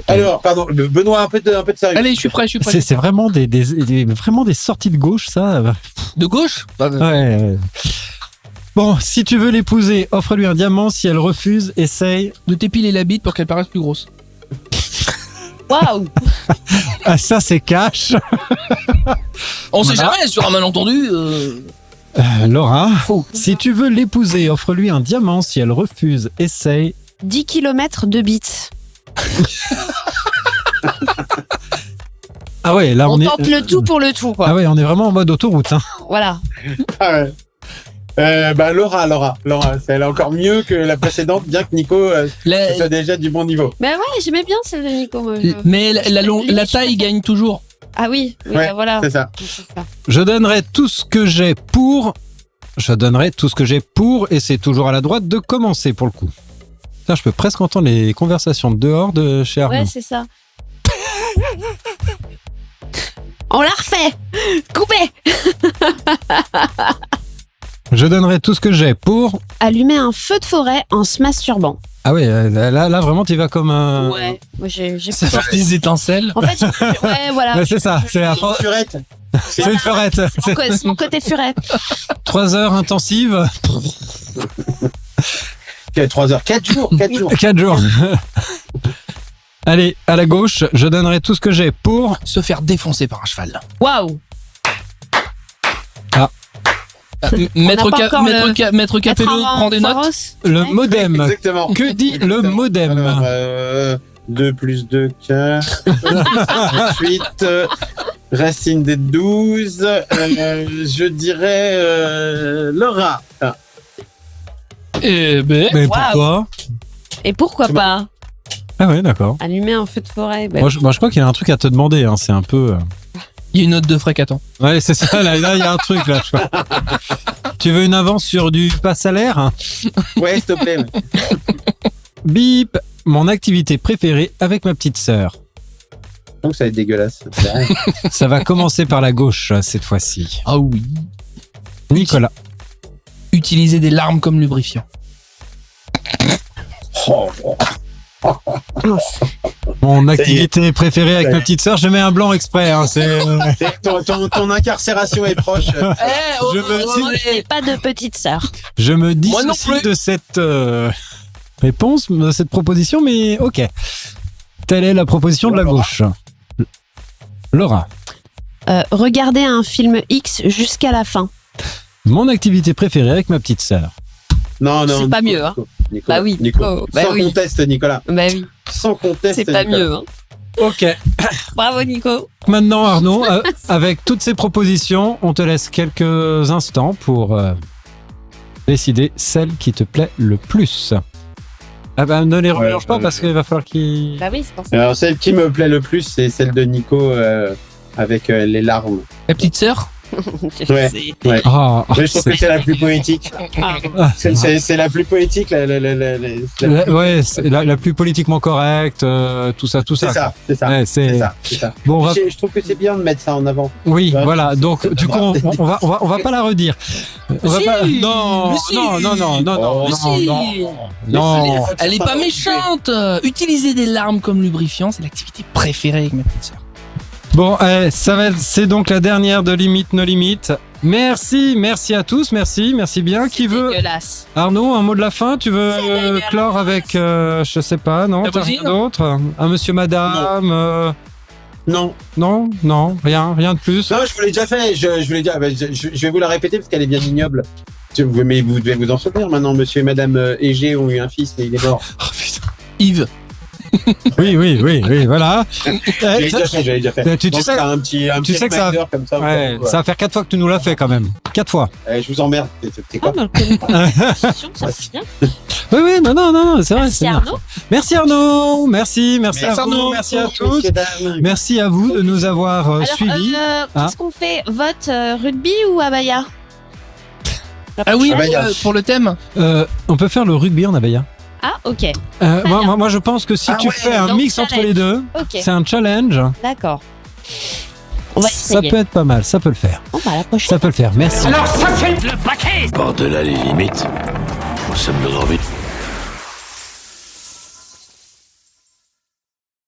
[SPEAKER 3] Alors, pardon, Benoît, un peu de sérieux.
[SPEAKER 1] Allez, je suis prêt.
[SPEAKER 2] C'est vraiment vraiment des sorties de gauche, ça.
[SPEAKER 1] De gauche?
[SPEAKER 2] Ouais. Bon, si tu veux l'épouser, offre-lui un diamant. Si elle refuse, essaye.
[SPEAKER 1] De t'épiler la bite pour qu'elle paraisse plus grosse.
[SPEAKER 4] Waouh.
[SPEAKER 2] Ah, ça, c'est cash.
[SPEAKER 1] On sait
[SPEAKER 2] Voilà.
[SPEAKER 1] jamais, sur un malentendu.
[SPEAKER 2] Laura,
[SPEAKER 1] Faux.
[SPEAKER 2] si tu veux l'épouser, offre-lui un diamant. Si elle refuse, essaye.
[SPEAKER 4] 10 km de bits.
[SPEAKER 2] Ah ouais, là,
[SPEAKER 4] On
[SPEAKER 2] on est.
[SPEAKER 4] tente le tout pour le tout, quoi.
[SPEAKER 2] Ah ouais, on est vraiment en mode autoroute. Hein.
[SPEAKER 4] Voilà.
[SPEAKER 3] Ah ouais. Bah, Laura, elle est encore mieux que la précédente, bien que Nico soit déjà du bon niveau.
[SPEAKER 4] Mais ouais, j'aimais bien celle de Nico. Moi,
[SPEAKER 1] Mais la taille gagne toujours.
[SPEAKER 4] Ah oui,
[SPEAKER 3] Ouais,
[SPEAKER 4] bah voilà.
[SPEAKER 3] C'est ça.
[SPEAKER 4] C'est ça.
[SPEAKER 2] Je donnerai tout ce que j'ai pour. Et c'est toujours à la droite de commencer pour le coup. Putain, je peux presque entendre les conversations dehors de chez Arnaud.
[SPEAKER 4] Ouais, c'est ça. On la refait. Coupé.
[SPEAKER 2] Je donnerai tout ce que j'ai pour.
[SPEAKER 4] Allumer un feu de forêt en se masturbant.
[SPEAKER 2] Ah ouais, là vraiment, tu vas comme un.
[SPEAKER 4] Ouais. Moi, j'ai
[SPEAKER 1] Ça fait des étincelles.
[SPEAKER 4] En fait, ouais, voilà.
[SPEAKER 2] Ouais, c'est ça, c'est la
[SPEAKER 3] Furette.
[SPEAKER 2] c'est une ferrette.
[SPEAKER 4] C'est mon côté furette.
[SPEAKER 2] 3 heures intensives,
[SPEAKER 3] 3 heures. 4 jours.
[SPEAKER 2] 4 jours. Allez, à la gauche, je donnerai tout ce que j'ai pour.
[SPEAKER 1] Se faire défoncer par un cheval.
[SPEAKER 4] Waouh.
[SPEAKER 1] Maître
[SPEAKER 4] pas encore
[SPEAKER 1] Maître Capello prend des notes.
[SPEAKER 2] Le
[SPEAKER 4] Ouais.
[SPEAKER 2] modem.
[SPEAKER 3] Exactement.
[SPEAKER 2] Que dit le modem?
[SPEAKER 3] Alors, 2 plus 2, 4. Ensuite, racine des 12. Je dirais Laura. Ah.
[SPEAKER 1] Eh ben,
[SPEAKER 2] Mais
[SPEAKER 4] Waouh.
[SPEAKER 2] pourquoi?
[SPEAKER 4] Et pourquoi
[SPEAKER 3] C'est
[SPEAKER 4] pas
[SPEAKER 2] Ah ouais, d'accord.
[SPEAKER 4] allumer un feu de forêt? Bah,
[SPEAKER 2] Moi, je crois qu'il y a un truc à te demander. Hein. C'est un peu.
[SPEAKER 1] il y a une note de frais qu'attends.
[SPEAKER 2] Ouais, c'est ça. Là, il y a un truc là. Je crois. Tu veux une avance sur du pas salaire?
[SPEAKER 3] Ouais, s'il te plaît.
[SPEAKER 2] Bip. Mon activité préférée avec ma petite sœur.
[SPEAKER 3] Donc ça va être dégueulasse.
[SPEAKER 2] Ça va commencer par la gauche cette fois-ci.
[SPEAKER 1] Ah oui.
[SPEAKER 2] Nicolas.
[SPEAKER 1] Utiliser des larmes comme lubrifiant.
[SPEAKER 3] Oh,
[SPEAKER 2] Mon activité préférée avec ma petite sœur, je mets un blanc exprès. Hein,
[SPEAKER 3] Ton incarcération est proche.
[SPEAKER 4] Pas de petite sœur.
[SPEAKER 2] Je me
[SPEAKER 1] Moi non
[SPEAKER 2] dissocie
[SPEAKER 1] plus.
[SPEAKER 2] de cette réponse, de cette proposition, mais ok. Telle est la proposition de la gauche. Laura,
[SPEAKER 4] Regarder un film X jusqu'à la fin.
[SPEAKER 2] mon activité préférée avec ma petite sœur.
[SPEAKER 3] Non,
[SPEAKER 4] C'est pas mieux, hein.
[SPEAKER 3] Nicolas,
[SPEAKER 4] Bah oui,
[SPEAKER 3] Nico.
[SPEAKER 4] bah
[SPEAKER 3] Sans
[SPEAKER 4] oui.
[SPEAKER 3] conteste, Nicolas.
[SPEAKER 4] Bah oui,
[SPEAKER 3] Sans conteste.
[SPEAKER 4] c'est pas
[SPEAKER 3] Nicolas.
[SPEAKER 4] mieux. Hein.
[SPEAKER 2] Ok.
[SPEAKER 4] Bravo Nico.
[SPEAKER 2] Maintenant, Arnaud, avec toutes ces propositions, on te laisse quelques instants pour décider celle qui te plaît le plus. Ah ben, ne les remélange pas parce qu'il va falloir qu'il...
[SPEAKER 4] Bah oui, c'est pour ça.
[SPEAKER 3] Alors, celle qui me plaît le plus, c'est celle de Nico avec les larmes.
[SPEAKER 1] La petite sœur.
[SPEAKER 3] Ouais. Ouais.
[SPEAKER 2] Ah,
[SPEAKER 3] Ouais, je trouve que c'est la plus poétique. C'est la plus poétique.
[SPEAKER 2] ouais, c'est la plus politiquement correcte, tout ça.
[SPEAKER 3] C'est ça, c'est ça.
[SPEAKER 2] Ouais,
[SPEAKER 3] C'est ça, c'est ça.
[SPEAKER 2] Bon, on va...
[SPEAKER 3] Je trouve que c'est bien de mettre ça en avant.
[SPEAKER 2] Oui,
[SPEAKER 3] Ouais.
[SPEAKER 2] voilà. Donc, du coup, on va pas la redire. On va
[SPEAKER 1] Si,
[SPEAKER 2] pas...
[SPEAKER 1] mais
[SPEAKER 2] Non,
[SPEAKER 1] si.
[SPEAKER 2] non.
[SPEAKER 3] Oh,
[SPEAKER 1] si.
[SPEAKER 2] Non.
[SPEAKER 1] Elle est pas méchante. Utiliser des larmes comme lubrifiant, c'est l'activité préférée avec ma petite sœur.
[SPEAKER 2] Bon, c'est donc la dernière de Limite No Limite. Merci à tous, merci bien. Qui veut
[SPEAKER 4] Dégueulasse.
[SPEAKER 2] Arnaud, un mot de la fin? Tu veux clore avec, je sais pas, non?
[SPEAKER 1] La
[SPEAKER 2] T'as rien
[SPEAKER 1] voisine
[SPEAKER 2] d'autre? Un monsieur, madame?
[SPEAKER 3] Non,
[SPEAKER 2] Non, rien de plus.
[SPEAKER 3] non, je vous l'ai déjà fait. Je vous l'ai déjà. Je vais vous la répéter parce qu'elle est bien ignoble. Mais vous devez vous en souvenir maintenant. Monsieur et Madame Égée ont eu un fils, mais il est mort.
[SPEAKER 2] Oh, putain.
[SPEAKER 1] Yves.
[SPEAKER 2] Oui, voilà.
[SPEAKER 3] J'avais déjà fait.
[SPEAKER 2] Tu
[SPEAKER 3] Donc,
[SPEAKER 2] sais-
[SPEAKER 3] t'as un petit
[SPEAKER 2] tu sais que ça-
[SPEAKER 3] reminder comme ça.
[SPEAKER 2] Ouais, ça va faire 4 fois que tu nous l'as fait quand même. 4 fois.
[SPEAKER 3] Je vous emmerde. C'est quoi
[SPEAKER 4] Ah, bah, le connexion, ça c'est bien.
[SPEAKER 2] Oui, non, c'est vrai.
[SPEAKER 4] Merci
[SPEAKER 2] c'est bien.
[SPEAKER 4] Arnaud.
[SPEAKER 2] Merci Arnaud, merci à vous,
[SPEAKER 1] Arnaud.
[SPEAKER 2] merci à tous.
[SPEAKER 3] Messieurs, dames.
[SPEAKER 2] Merci à vous de nous avoir
[SPEAKER 4] Alors,
[SPEAKER 2] suivis.
[SPEAKER 4] qu'est-ce qu'on fait? Vote rugby ou abaya?
[SPEAKER 1] Ah oui,
[SPEAKER 3] Abaya.
[SPEAKER 1] pour le thème.
[SPEAKER 2] On peut faire le rugby en abaya.
[SPEAKER 4] Ah, ok.
[SPEAKER 2] Moi, je pense que si
[SPEAKER 3] Ah
[SPEAKER 2] tu
[SPEAKER 3] ouais,
[SPEAKER 2] fais un
[SPEAKER 4] donc
[SPEAKER 2] mix entre
[SPEAKER 4] challenge.
[SPEAKER 2] les deux,
[SPEAKER 4] Ok,
[SPEAKER 2] c'est un challenge.
[SPEAKER 4] d'accord. On va
[SPEAKER 2] Ça
[SPEAKER 4] essayer.
[SPEAKER 2] peut être pas mal, ça peut le faire.
[SPEAKER 4] Bon, bah, à la prochaine.
[SPEAKER 2] Ça peut le faire, merci.
[SPEAKER 5] Par-delà les limites, nous sommes nos orbites.